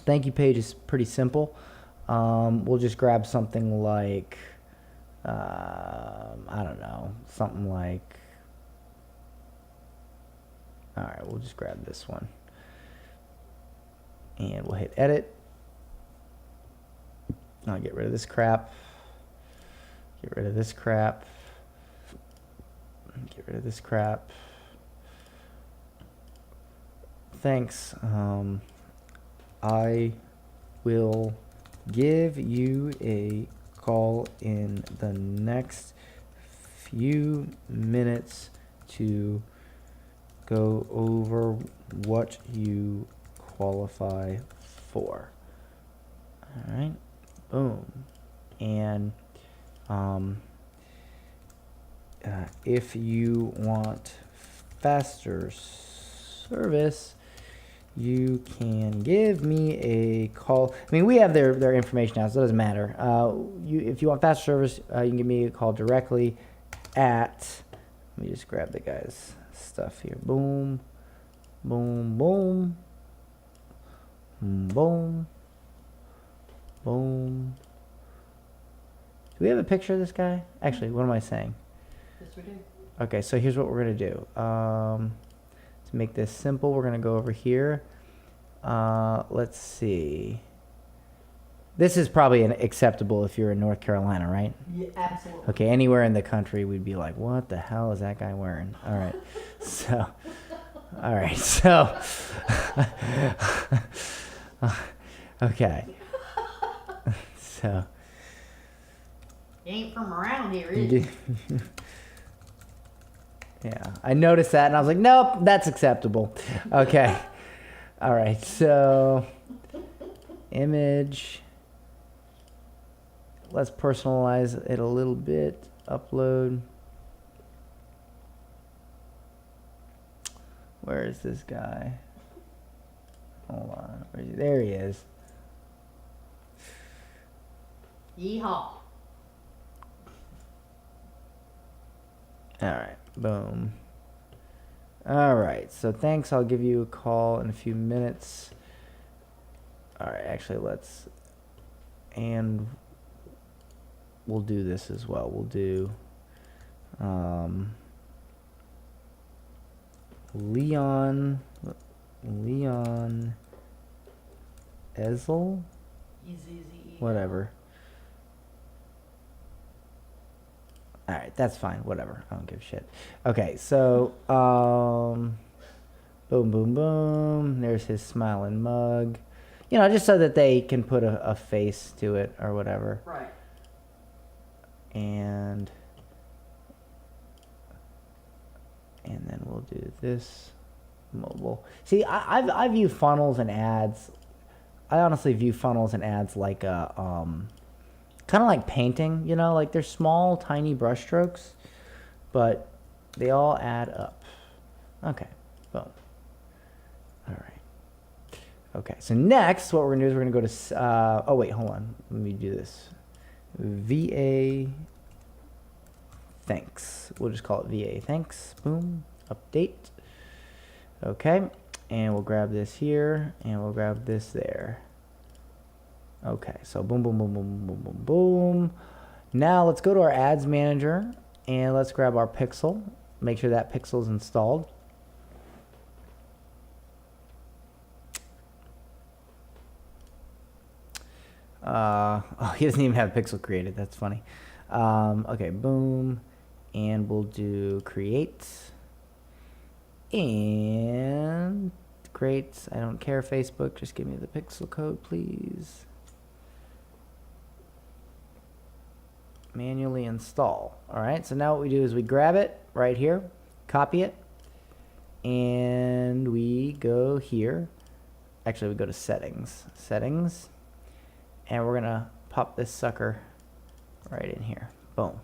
Thank you page is pretty simple. We'll just grab something like, I don't know, something like, all right, we'll just grab this one. And we'll hit edit. I'll get rid of this crap. Get rid of this crap. Get rid of this crap. Thanks. I will give you a call in the next few minutes to go over what you qualify for. All right, boom. And if you want faster service, you can give me a call. I mean, we have their information now, so it doesn't matter. If you want faster service, you can give me a call directly at, let me just grab the guy's stuff here. Boom, boom, boom. Boom. Boom. Do we have a picture of this guy? Actually, what am I saying? Yes, we do. Okay, so here's what we're going to do. To make this simple, we're going to go over here. Let's see. This is probably acceptable if you're in North Carolina, right? Yeah, absolutely. Okay, anywhere in the country, we'd be like, what the hell is that guy wearing? All right. So, all right. So, okay. So. You ain't from around here, is you? Yeah, I noticed that and I was like, nope, that's acceptable. Okay. All right. So, image. Let's personalize it a little bit. Upload. Where is this guy? Hold on. Where is he? There he is. Yeehaw. All right. Boom. All right. So thanks. I'll give you a call in a few minutes. All right. Actually, let's. And we'll do this as well. We'll do Leon Ezel, whatever. All right, that's fine. Whatever. I don't give a shit. Okay, so boom, boom, boom. There's his smiling mug. You know, just so that they can put a face to it or whatever. Right. And then we'll do this mobile. See, I view funnels and ads. I honestly view funnels and ads like a kind of like painting. You know, like they're small, tiny brushstrokes, but they all add up. Okay, boom. All right. Okay, so next, what we're gonna do is we're gonna go to. Oh wait, hold on. Let me do this. VA thanks. We'll just call it VA thanks. Boom. Update. Okay. And we'll grab this here and we'll grab this there. Okay. So boom, boom, boom, boom, boom, boom, boom. Now let's go to our ads manager and let's grab our pixel. Make sure that pixel is installed. Oh, he doesn't even have a pixel created. That's funny. Okay, boom. And we'll do create. And great. I don't care, Facebook. Just give me the pixel code, please. Manually install. All right, so now what we do is we grab it right here, copy it, and we go here. Actually, we go to settings, and we're gonna pop this sucker right in here. Boom.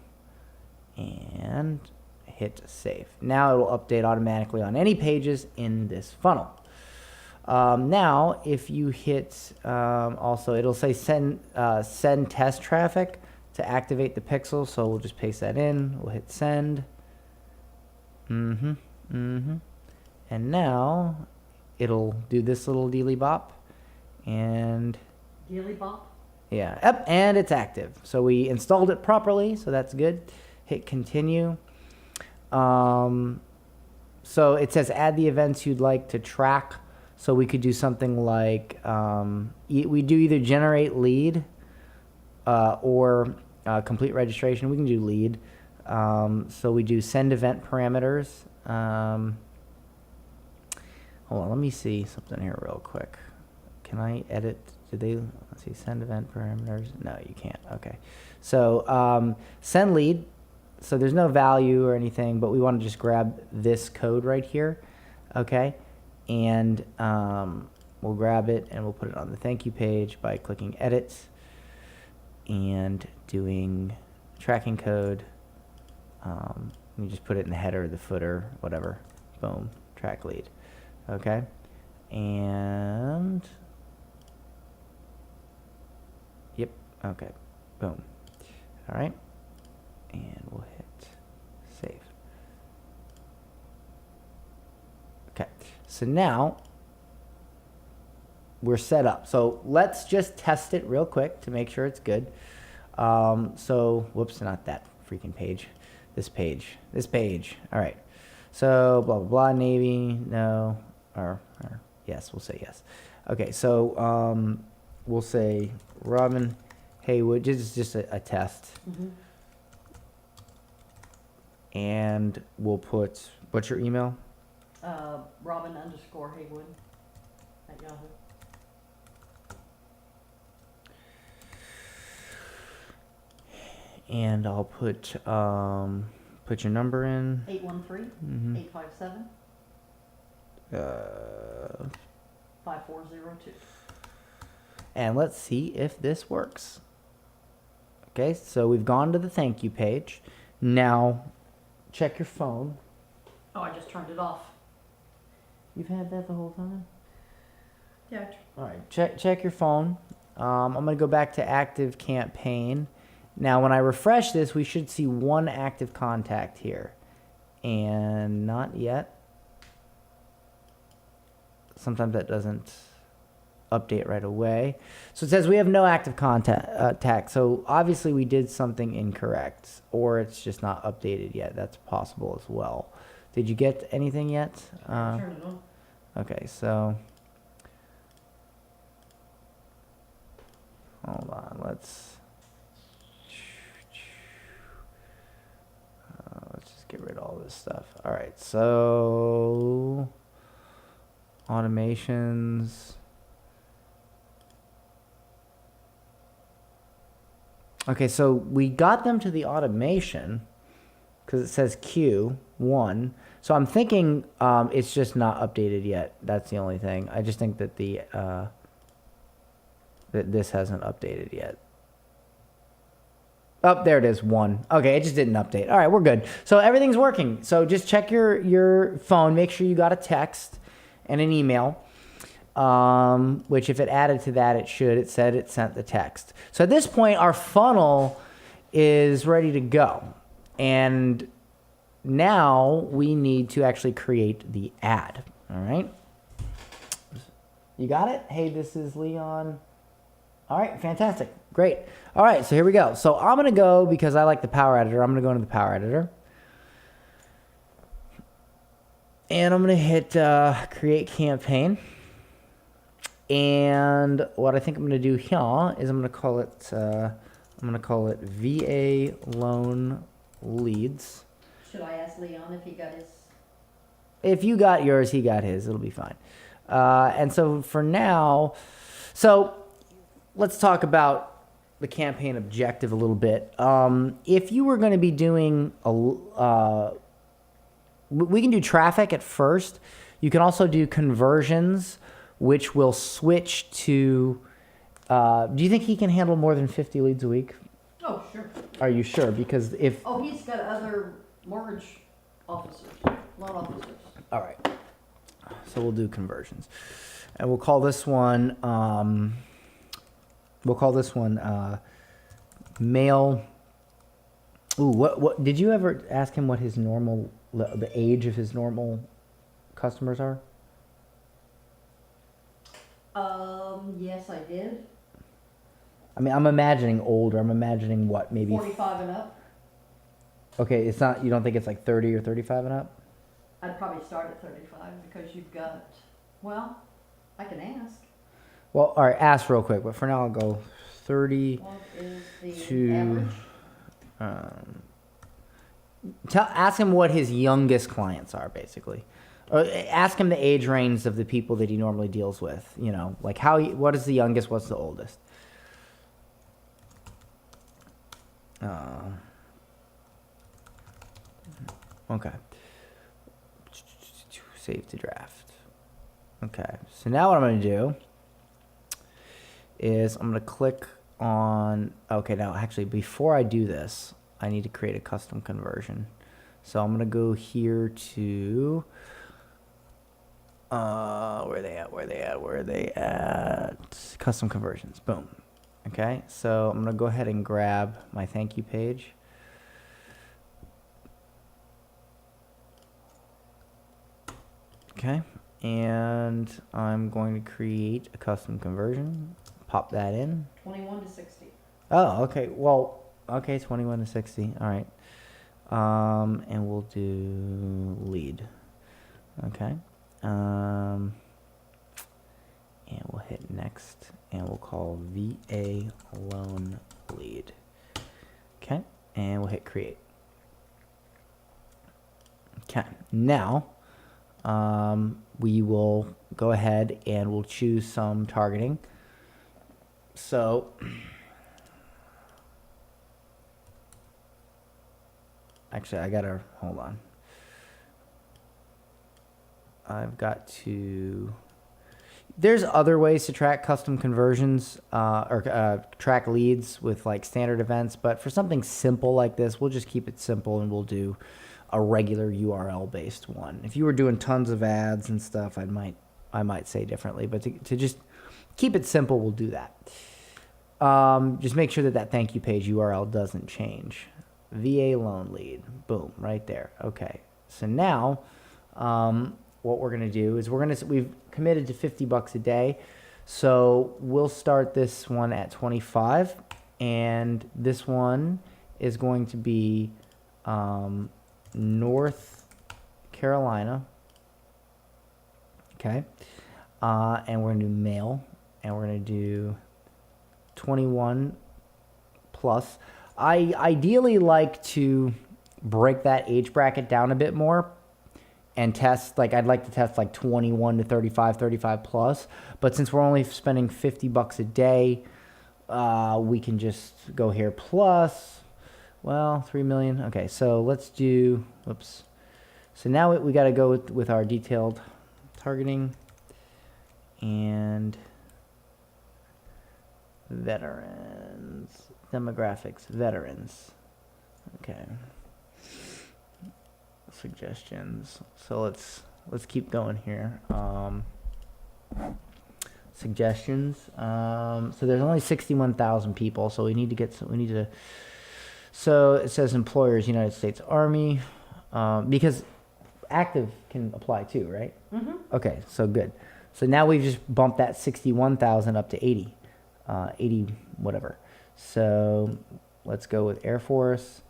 And hit save. Now it will update automatically on any pages in this funnel. Now, if you hit, also it'll say send test traffic to activate the pixel. So we'll just paste that in. We'll hit send. And now it'll do this little dealy bop. And Dealy bop? yeah, yep, and it's active. So we installed it properly, so that's good. Hit continue. So it says add the events you'd like to track. So we could do something like, we do either generate lead or complete registration. We can do lead. So we do send event parameters. Hold on, let me see something here real quick. Can I edit? Did they, let's see, send event parameters? No, you can't. Okay. So send lead. So there's no value or anything, but we want to just grab this code right here. Okay. And we'll grab it and we'll put it on the thank you page by clicking edit and doing tracking code. You just put it in the header, the footer, whatever. Boom, track lead. Okay. And yep. Okay. Boom. All right. And we'll hit save. Okay, so now we're set up. So let's just test it real quick to make sure it's good. So, whoops, not that freaking page. This page. All right. So, blah, blah, blah, Navy, no, or yes, we'll say yes. Okay, so we'll say Robin Haywood, just a test. And we'll put, what's your email? Robin_Haywood at Yahoo. And I'll put your number in. 813-857-5402. And let's see if this works. Okay, so we've gone to the thank you page. Now, check your phone. Oh, I just turned it off. You've had that the whole time? Yeah. All right, check your phone. I'm going to go back to active campaign. Now, when I refresh this, we should see one active contact here. And not yet. Sometimes that doesn't update right away. So it says we have no active contact. So obviously we did something incorrect, or it's just not updated yet. That's possible as well. Did you get anything yet? Turn it on. Okay, so hold on. Let's just get rid of all this stuff. All right, so automations. Okay, so we got them to the automation because it says Q1. So I'm thinking it's just not updated yet. That's the only thing. I just think that that this hasn't updated yet. Oh, there it is, 1. Okay, it just didn't update. All right, we're good. So everything's working. So just check your phone. Make sure you got a text and an email. Which if it added to that, it should. It said it sent the text. So at this point, our funnel is ready to go. And now we need to actually create the ad. All right. You got it? Hey, this is Leon. All right, fantastic. Great. All right, so here we go. So I'm going to go, because I like the Power Editor, I'm going to go into the Power Editor. And I'm going to hit create campaign. And what I think I'm going to do here is I'm going to call it, I'm going to call it VA loan leads. Should I ask Leon if he got his? If you got yours, he got his. It'll be fine. And so for now, so let's talk about the campaign objective a little bit. If you were going to be doing we can do traffic at first. You can also do conversions, which will switch to. Do you think he can handle more than 50 leads a week? Oh, sure. Are you sure? Because if. Oh, he's got other mortgage officers, loan officers. All right. So we'll do conversions, and we'll call this one. Male. Ooh, what? Did you ever ask him what his normal, the age of his normal customers are? Yes, I did. I mean, I'm imagining older. I'm imagining what, maybe. 45 and up. Okay, it's not. You don't think it's like 30 or 35 and up? I'd probably start at 35 because you've got. Well, I can ask. Well, all right. Ask real quick, but for now I'll go 30 What is the to. average? Ask him what his youngest clients are, basically. Or ask him the age range of the people that he normally deals with. You know, like what is the youngest? What's the oldest? Okay. Save to draft. Okay. So now what I'm going to do is I'm going to click on. Okay. Now, actually, before I do this, I need to create a custom conversion. So I'm going to go here to. Where are they at? Custom conversions. Boom. Okay, so I'm going to go ahead and grab my thank you page. Okay, and I'm going to create a custom conversion. Pop that in. 21 to 60. Oh, okay. Well, okay, 21 to 60. All right. And we'll do lead. Okay. And we'll hit next, and we'll call VA loan lead. Okay, and we'll hit create. Okay, now we will go ahead and we'll choose some targeting. So actually, I gotta hold on. I've got to. There's other ways to track custom conversions or track leads with like standard events, but for something simple like this, we'll just keep it simple and we'll do a regular URL based one. If you were doing tons of ads and stuff, I might say differently, but to just keep it simple, we'll do that. Just make sure that thank you page URL doesn't change. VA loan lead, boom, right there. Okay, so now. What we're gonna do is we've committed to $50 a day, so we'll start this one at 25, and this one is going to be North Carolina. Okay, and we're gonna do male, and we're gonna do 21 plus. I ideally like to break that age bracket down a bit more and test, like I'd like to test like 21 to 35 plus, but since we're only spending $50 a day, we can just go here plus, well, 3 million. Okay, so let's do, whoops. So now we got to go with our detailed targeting and veterans, demographics, veterans. Okay. Suggestions. So let's keep going here. Suggestions. So there's only 61,000 people, so we need to. So it says employers, United States Army, because active can apply too, right? Mm-hmm. Okay, so good. So now we've just bumped that 61,000 up to 80 whatever. So let's go with Air Force.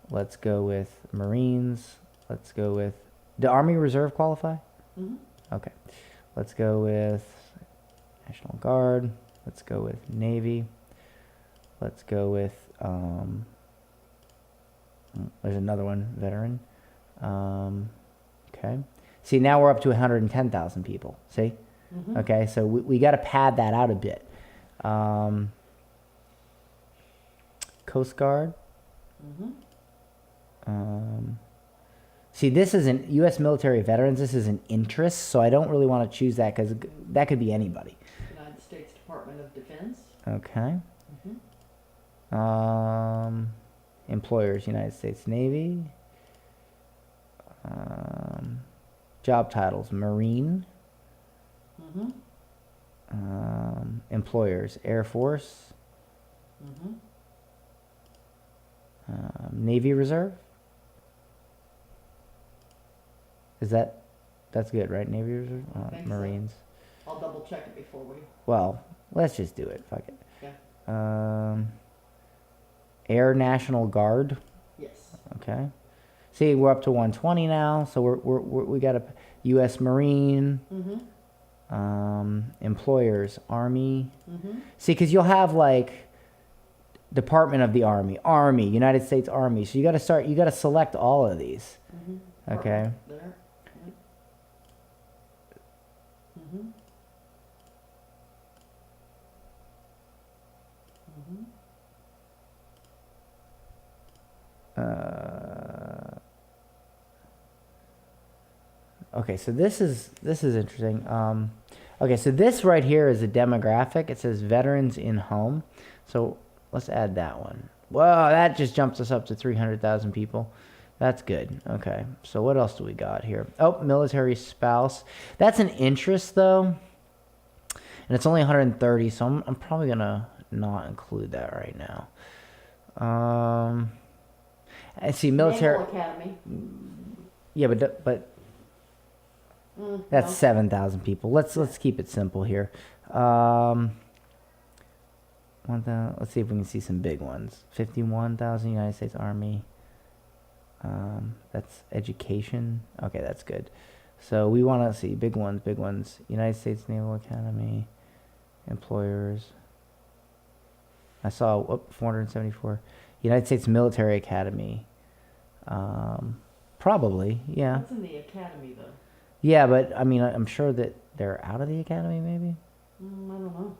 Let's go with Marines. Let's go with, the Army Reserve qualify? Mm-hmm. Okay. Let's go with National Guard. Let's go with Navy. Let's go with There's another one, veteran. Okay. See, now we're up to 110,000 people. See? Mhm. Okay, so we got to pad that out a bit. Coast Guard. Mhm. See, this isn't U.S. military veterans. This is an interest, so I don't really want to choose that because that could be anybody. United States Department of Defense. Okay. Mhm. Employers, United States Navy. Job titles, Marine. Mhm. Employers, Air Force. Mhm. Navy Reserve. That's good, right? Navy Reserve? I think so. Marines. I'll double check it before we. Well, let's just do it. Fuck it. Yeah. Air National Guard. Yes. Okay. See, we're up to 120 now, so we got a U.S. Marine. Mhm. Employers, Army. Mhm. See, because you'll have like Department of the Army, United States Army. So you got to select all of these. Mhm. Okay. There. Mhm. Mhm. Okay, so this is interesting. Okay, so this right here is a demographic. It says veterans in home. So let's add that one. Whoa, that just jumps us up to 300,000 people. That's good. Okay, so what else do we got here? Oh, military spouse. That's an interest though, and it's only 130. So I'm probably gonna not include that right now. I see military. Naval Academy. Yeah, but that's No. 7,000 people. Let's keep it simple here. Let's see if we can see some big ones. 51,000 United States Army. That's education. Okay, that's good. So we want to see big ones. United States Naval Academy. Employers. I saw 474. United States Military Academy. Probably, yeah. What's in the academy though? Yeah, but I mean, I'm sure that they're out of the academy, maybe. I don't know.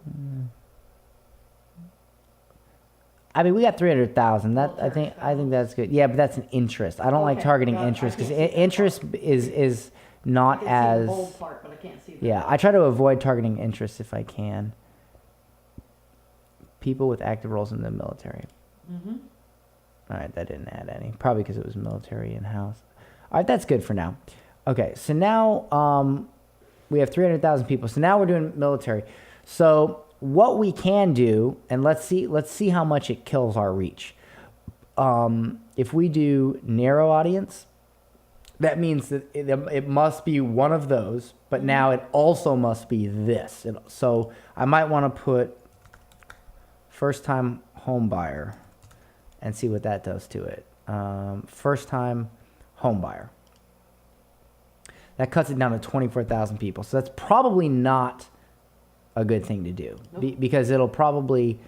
I mean, we got 300,000. That I Military think that's good. Yeah, but that's an interest. I don't like Okay, targeting got it. I interest because can't see that interest is not I can see as. the bold part, but I can't see the. Yeah, I try to avoid targeting interest if I can. People with active roles in the military. Mhm. All right, that didn't add any. Probably because it was military in-house. All right, that's good for now. Okay, so now we have 300,000 people. So now we're doing military. So what we can do, and let's see how much it kills our reach. If we do narrow audience, that means that it must be one of those, but now it also must be this. So I might want to put first-time home buyer and see what that does to it. First-time home buyer. That cuts it down to 24,000 people. So that's probably not a good thing to do. Nope. Because it'll probably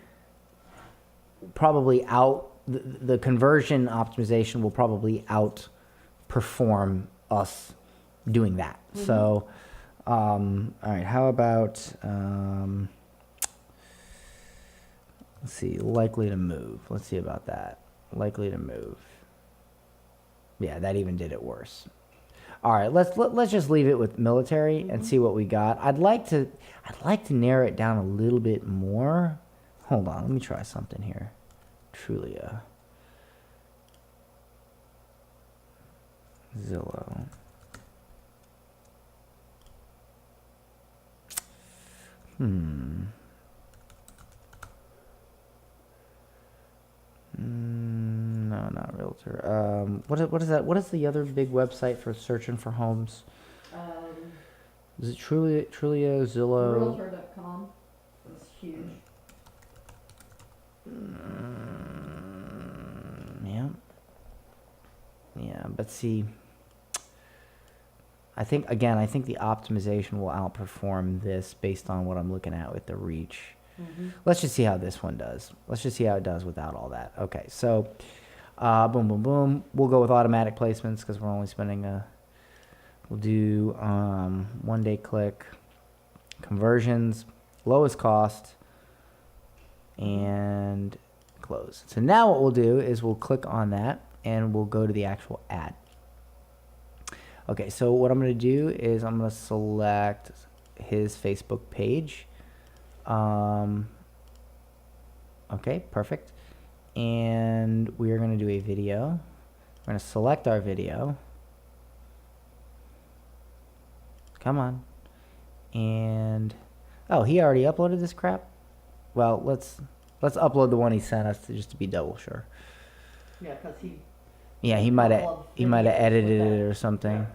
out the conversion optimization will probably outperform us doing that. So, all right, how about let's see, likely to move. Let's see about that. Likely to move. Yeah, that even did it worse. All right, let's just leave it with military and see what we got. I'd like to narrow it down a little bit more. Hold on, let me try something here. Trulia. Zillow. No, not realtor. What is that? What is the other big website for searching for homes? Is it Trulia, Zillow? Realtor.com is huge. Yeah. Yeah, but see, I think the optimization will outperform this based on what I'm looking at with the reach. Let's just see how this one does. Let's just see how it does without all that. Okay, so boom, boom, boom. We'll go with automatic placements because we're only spending we'll do 1 day click, conversions, lowest cost, and close. So now what we'll do is we'll click on that and we'll go to the actual ad. Okay, so what I'm going to do is I'm going to select his Facebook page. Okay, perfect. And we are going to do a video. We're going to select our video. Come on. And oh, he already uploaded this crap? Well, let's upload the one he sent us just to be double sure. Yeah, because He might have Couple of edited videos with it that. or something.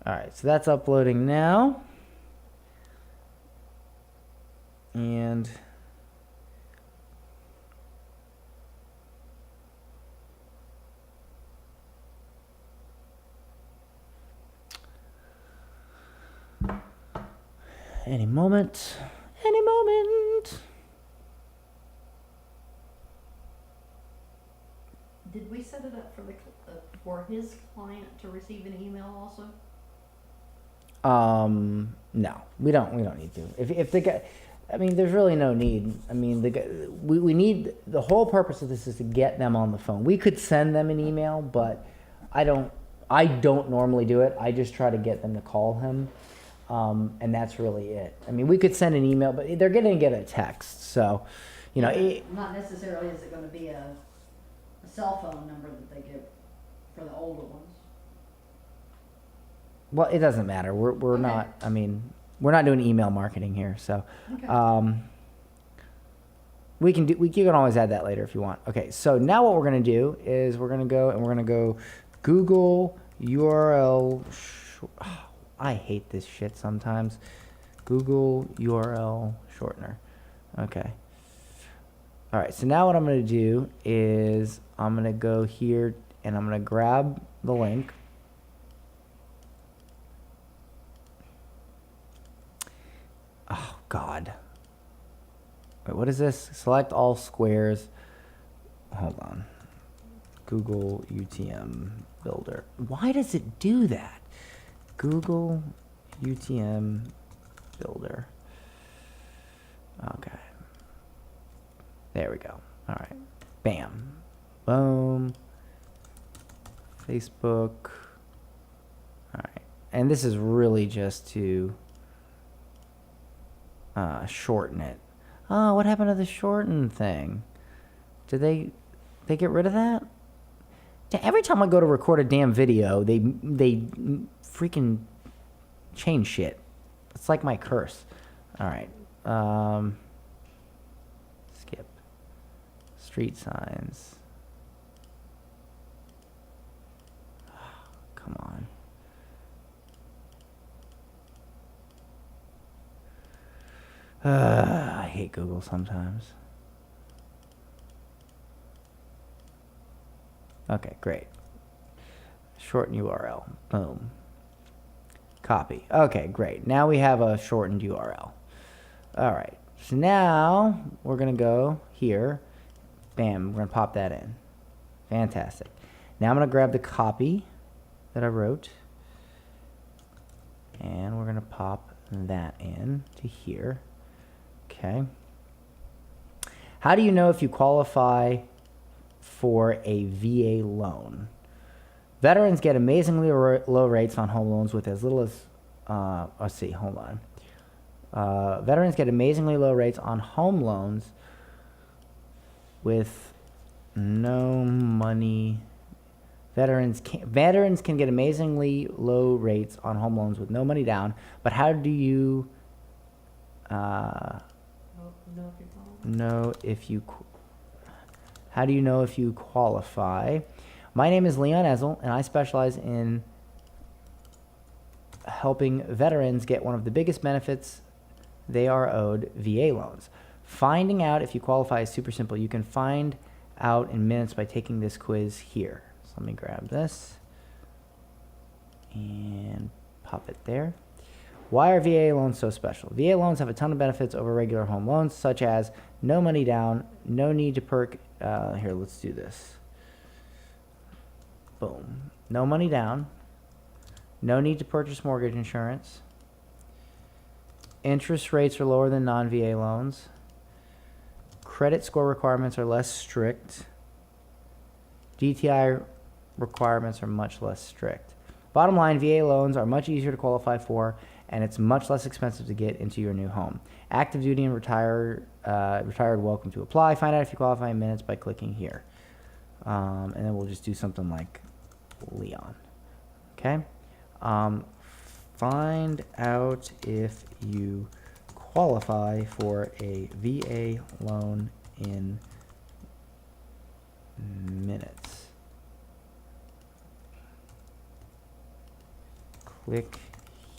All right, so that's uploading now. And any moment. did we set it up for his client to receive an email also? No, we don't need to. If the guy, I mean, there's really no need. I mean, we need, the whole purpose of this is to get them on the phone. We could send them an email, but I don't normally do it. I just try to get them to call him. And that's really it. I mean, we could send an email, but they're going to get a text. So, you know, Not necessarily is it gonna be a cell phone number that they give for the older ones. well, it doesn't matter. We're Okay. not, I mean, we're not doing email marketing here. So, Okay. we can always add that later if you want. Okay, so now what we're gonna do is we're gonna go Google URL. I hate this shit sometimes. Google URL shortener. Okay. All right. So now what I'm gonna do is I'm gonna go here and I'm gonna grab the link. Oh God. Wait, what is this? Select all squares. Hold on. Google UTM Builder. Why does it do that? Google UTM Builder. Okay. There we go. All right. Bam. Boom. Facebook. All right. And this is really just to shorten it. Oh, what happened to the shorten thing? Did they get rid of that? Every time I go to record a damn video, they freaking change shit. It's like my curse. All right. Skip. Street signs. Come on. I hate Google sometimes. Okay, great. Shorten URL. Boom. Copy. Okay, great. Now we have a shortened URL. All right. So now we're going to go here. Bam. We're going to pop that in. Fantastic. Now I'm going to grab the copy that I wrote. And we're going to pop that in to here. Okay. How do you know if you qualify for a VA loan? Veterans get amazingly low rates on home loans with as little as, let's see, hold on. Veterans get amazingly low rates on home loans with no money. Veterans can get amazingly low rates on home loans with no money down, but how do you know if you how do you know if you qualify? My name is Leon Ezel, and I specialize in helping veterans get one of the biggest benefits they are owed, VA loans. Finding out if you qualify is super simple. You can find out in minutes by taking this quiz here. So let me grab this and pop it there. Why are VA loans so special? VA loans have a ton of benefits over regular home loans, such as no money down, no need to here, let's do this. Boom. No money down, no need to purchase mortgage insurance. Interest rates are lower than non-VA loans. Credit score requirements are less strict. DTI requirements are much less strict. Bottom line, VA loans are much easier to qualify for, and it's much less expensive to get into your new home. Active duty and retired welcome to apply. Find out if you qualify in minutes by clicking here. And then we'll just do something like Leon. Okay? Find out if you qualify for a VA loan in minutes. Click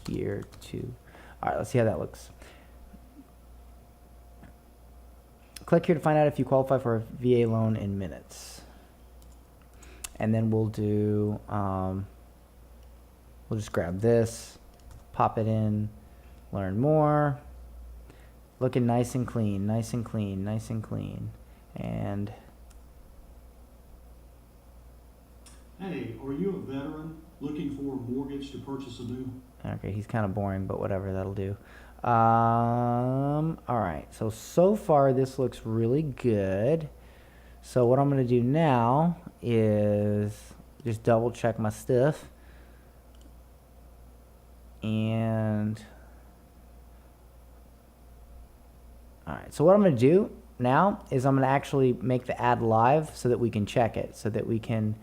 here to, all right, let's see how that looks. Click here to find out if you qualify for a VA loan in minutes. And then we'll do, we'll just grab this, pop it in, learn more. Looking nice and clean, nice and clean, nice and clean. And Hey, are you a veteran looking for a mortgage to purchase a new? okay, he's kind of boring, but whatever, that'll do. All right, so far this looks really good. So what I'm gonna do now is just double check my stuff. And all right, so what I'm going to do now is I'm going to actually make the ad live so that we can check it, so that we can,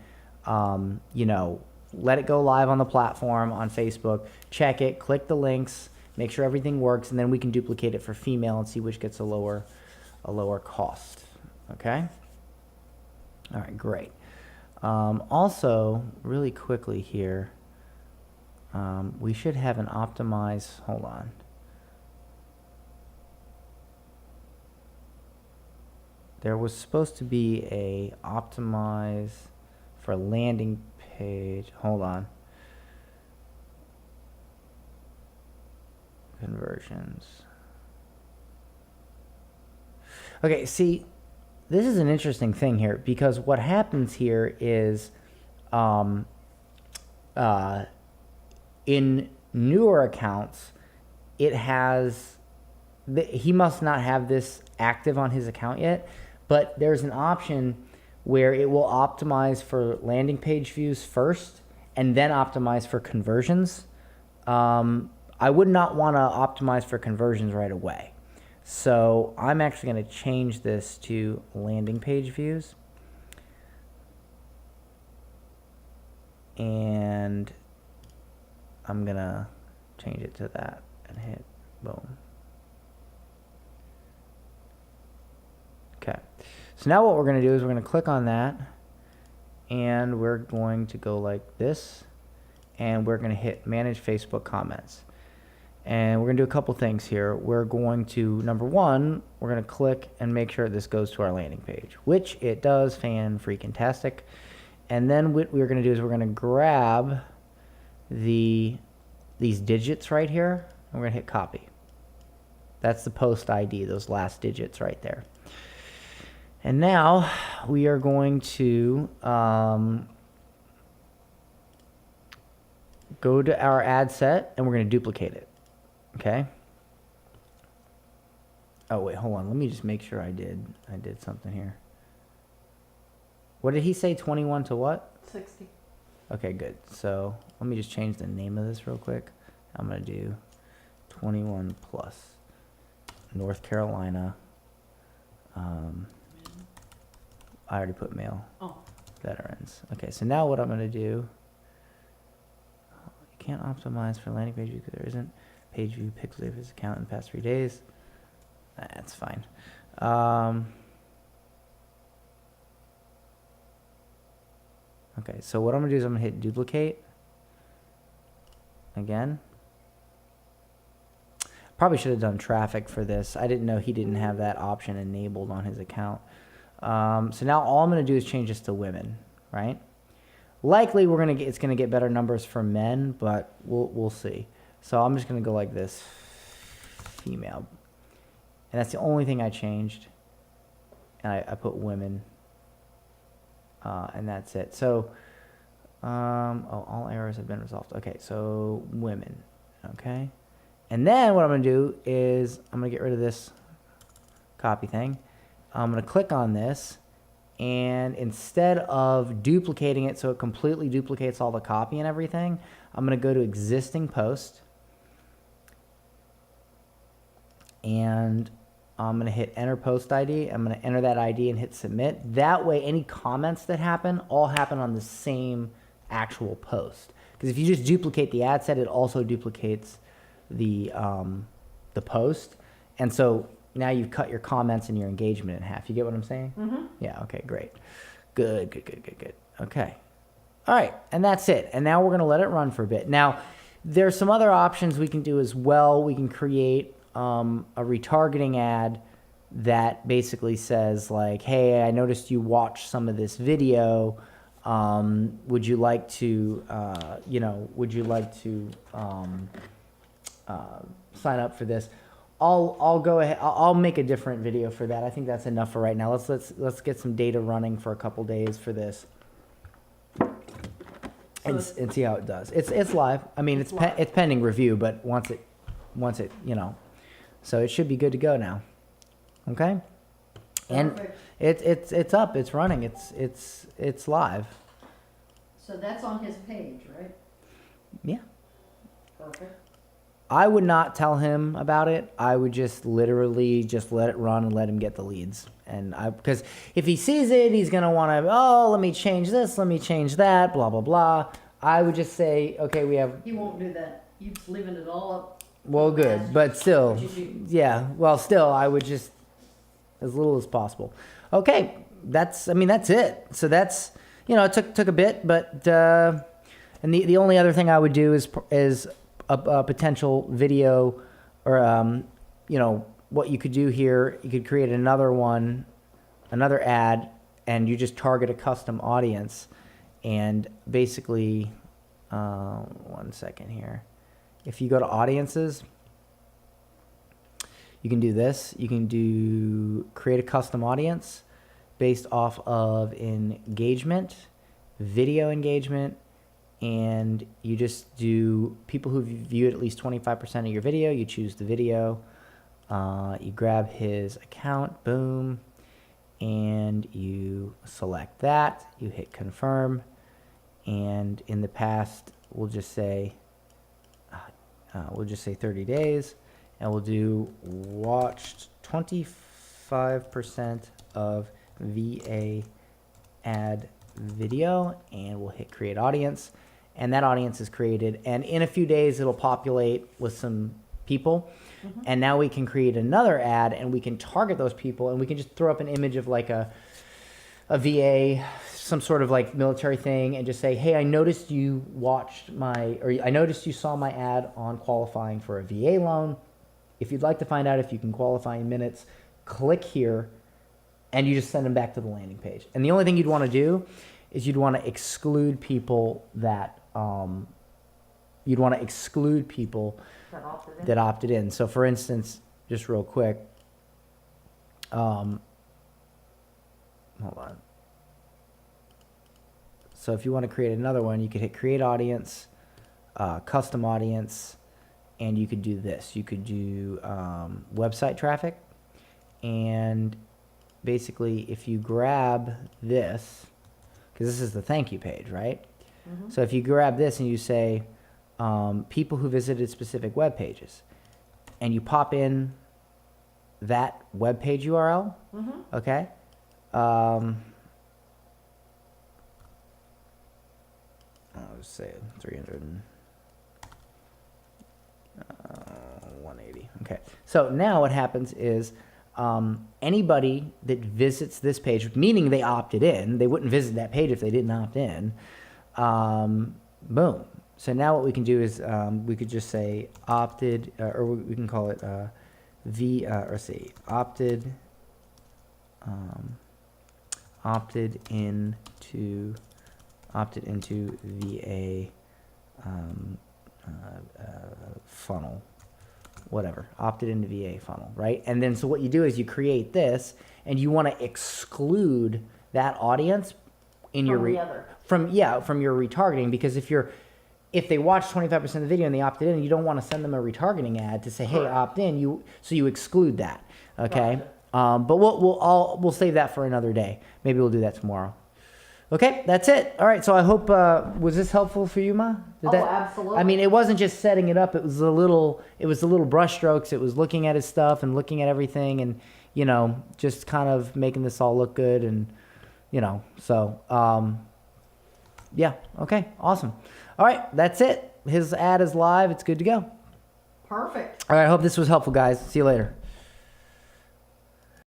you know, let it go live on the platform on Facebook, check it, click the links, make sure everything works, and then we can duplicate it for female and see which gets a lower cost. Okay? All right, great. Also, really quickly here, we should have an optimize, hold on. There was supposed to be a optimize for landing page. Hold on. Conversions. Okay, see, this is an interesting thing here because what happens here is in newer accounts, it has, he must not have this active on his account yet, but there's an option where it will optimize for landing page views first and then optimize for conversions. I would not want to optimize for conversions right away. So I'm actually going to change this to landing page views. And I'm going to change it to that and hit boom. Okay, so now what we're going to do is we're going to click on that and we're going to go like this and we're going to hit manage Facebook comments. And we're going to do a couple things here. We're going to, number one, we're going to click and make sure this goes to our landing page, which it does, fan-freaking-tastic. And then what we're going to do is we're going to grab these digits right here and we're going to hit copy. That's the post ID, those last digits right there. And now we are going to go to our ad set and we're going to duplicate it. Okay. Oh wait, hold on. Let me just make sure I did something here. What did he say? 21 to what? 60. Okay, good. So let me just change the name of this real quick. I'm going to do 21 plus North Carolina. I already put male. Oh. Veterans. Okay, so now what I'm going to do, you can't optimize for landing page view because there isn't page view pixel of his account in the past 3 days. That's fine. Okay, so what I'm going to do is I'm going to hit duplicate again. Probably should have done traffic for this. I didn't know he didn't have that option enabled on his account. So now all I'm going to do is change this to women, right? Likely it's going to get better numbers for men, but we'll see. So I'm just going to go like this, female. And that's the only thing I changed. And I put women. And that's it. So, all errors have been resolved. Okay, so women. Okay. And then what I'm going to do is I'm going to get rid of this copy thing. I'm going to click on this. And instead of duplicating it so it completely duplicates all the copy and everything, I'm going to go to existing post. And I'm going to hit enter post ID. I'm going to enter that ID and hit submit. That way, any comments that happen all happen on the same actual post. Because if you just duplicate the ad set, it also duplicates the post. And so now you've cut your comments and your engagement in half. You get what I'm saying? Mm-hmm. Yeah, okay, great. Good. Okay. All right, and that's it. And now we're going to let it run for a bit. Now, there's some other options we can do as well. We can create a retargeting ad that basically says like, hey, I noticed you watched some of this video. Would you like to, sign up for this? I'll go ahead. I'll make a different video for that. I think that's enough for right now. Let's get some data running for a couple days for this, and see how it does. It's live. I mean, it's pending review, but once it, so it should be good to go now. Okay, and Perfect. it's up. It's running. It's live. So that's on his page, right? Yeah. Perfect. I would not tell him about it. I would just literally just let it run and let him get the leads. And because if he sees it, he's going to want to, let me change this, let me change that, blah, blah, blah. I would just say, okay, we have, He won't do that. You're leaving it all up. well, good, but still, Which you do. yeah, well, still, I would just, as little as possible. Okay, that's it. So that's, it took a bit, but, and the only other thing I would do is a potential video or, what you could do here, you could create another ad, and you just target a custom audience. And basically, 1 second here. If you go to audiences, you can do this. You can create a custom audience based off of engagement, video engagement, and you just do people who viewed at least 25% of your video. You choose the video. You grab his account, boom, and you select that. You hit confirm, and in the past, we'll just say 30 days, and we'll do watched 25% of VA ad video, and we'll hit create audience, and that audience is created, and in a few days it'll populate with some people. And now we can create another ad, and we can target those people, and we can just throw up an image of like a VA, some sort of like military thing, and just say, hey, I noticed you I noticed you saw my ad on qualifying for a VA loan. If you'd like to find out if you can qualify in minutes, click here, and you just send them back to the landing page. And the only thing you'd want to do is you'd want to exclude people that that opted in. So for instance, just real quick, hold on. So if you want to create another one, you could hit create audience, custom audience, and you could do this. You could do website traffic, and basically if you grab this, because this is the thank you page, right? So if you grab this and you say people who visited specific web pages, and you pop in that web page URL, okay? I'll just say 180. Okay. So now what happens is anybody that visits this page, meaning they opted in, they wouldn't visit that page if they didn't opt in. Boom. So now what we can do is we could just say opted, or we can call it opted into VA funnel, whatever, opted into VA funnel, right? And then so what you do is you create this, and you want to exclude that audience in your From the other. from your retargeting, because if they watch 25% of the video and they opted in, you don't want to send them a retargeting ad to say, hey, Correct. opt in. You exclude that, okay? Gotcha. But we'll save that for another day. Maybe we'll do that tomorrow. Okay, that's it. All right. So I hope was this helpful for you, Ma? Oh, absolutely. I mean, it wasn't just setting it up. It was the little brush strokes. It was looking at his stuff and looking at everything, and just kind of making this all look good, and so yeah. Okay. Awesome. All right. That's it. His ad is live. It's good to go. Perfect. All right. I hope this was helpful, guys. See you later.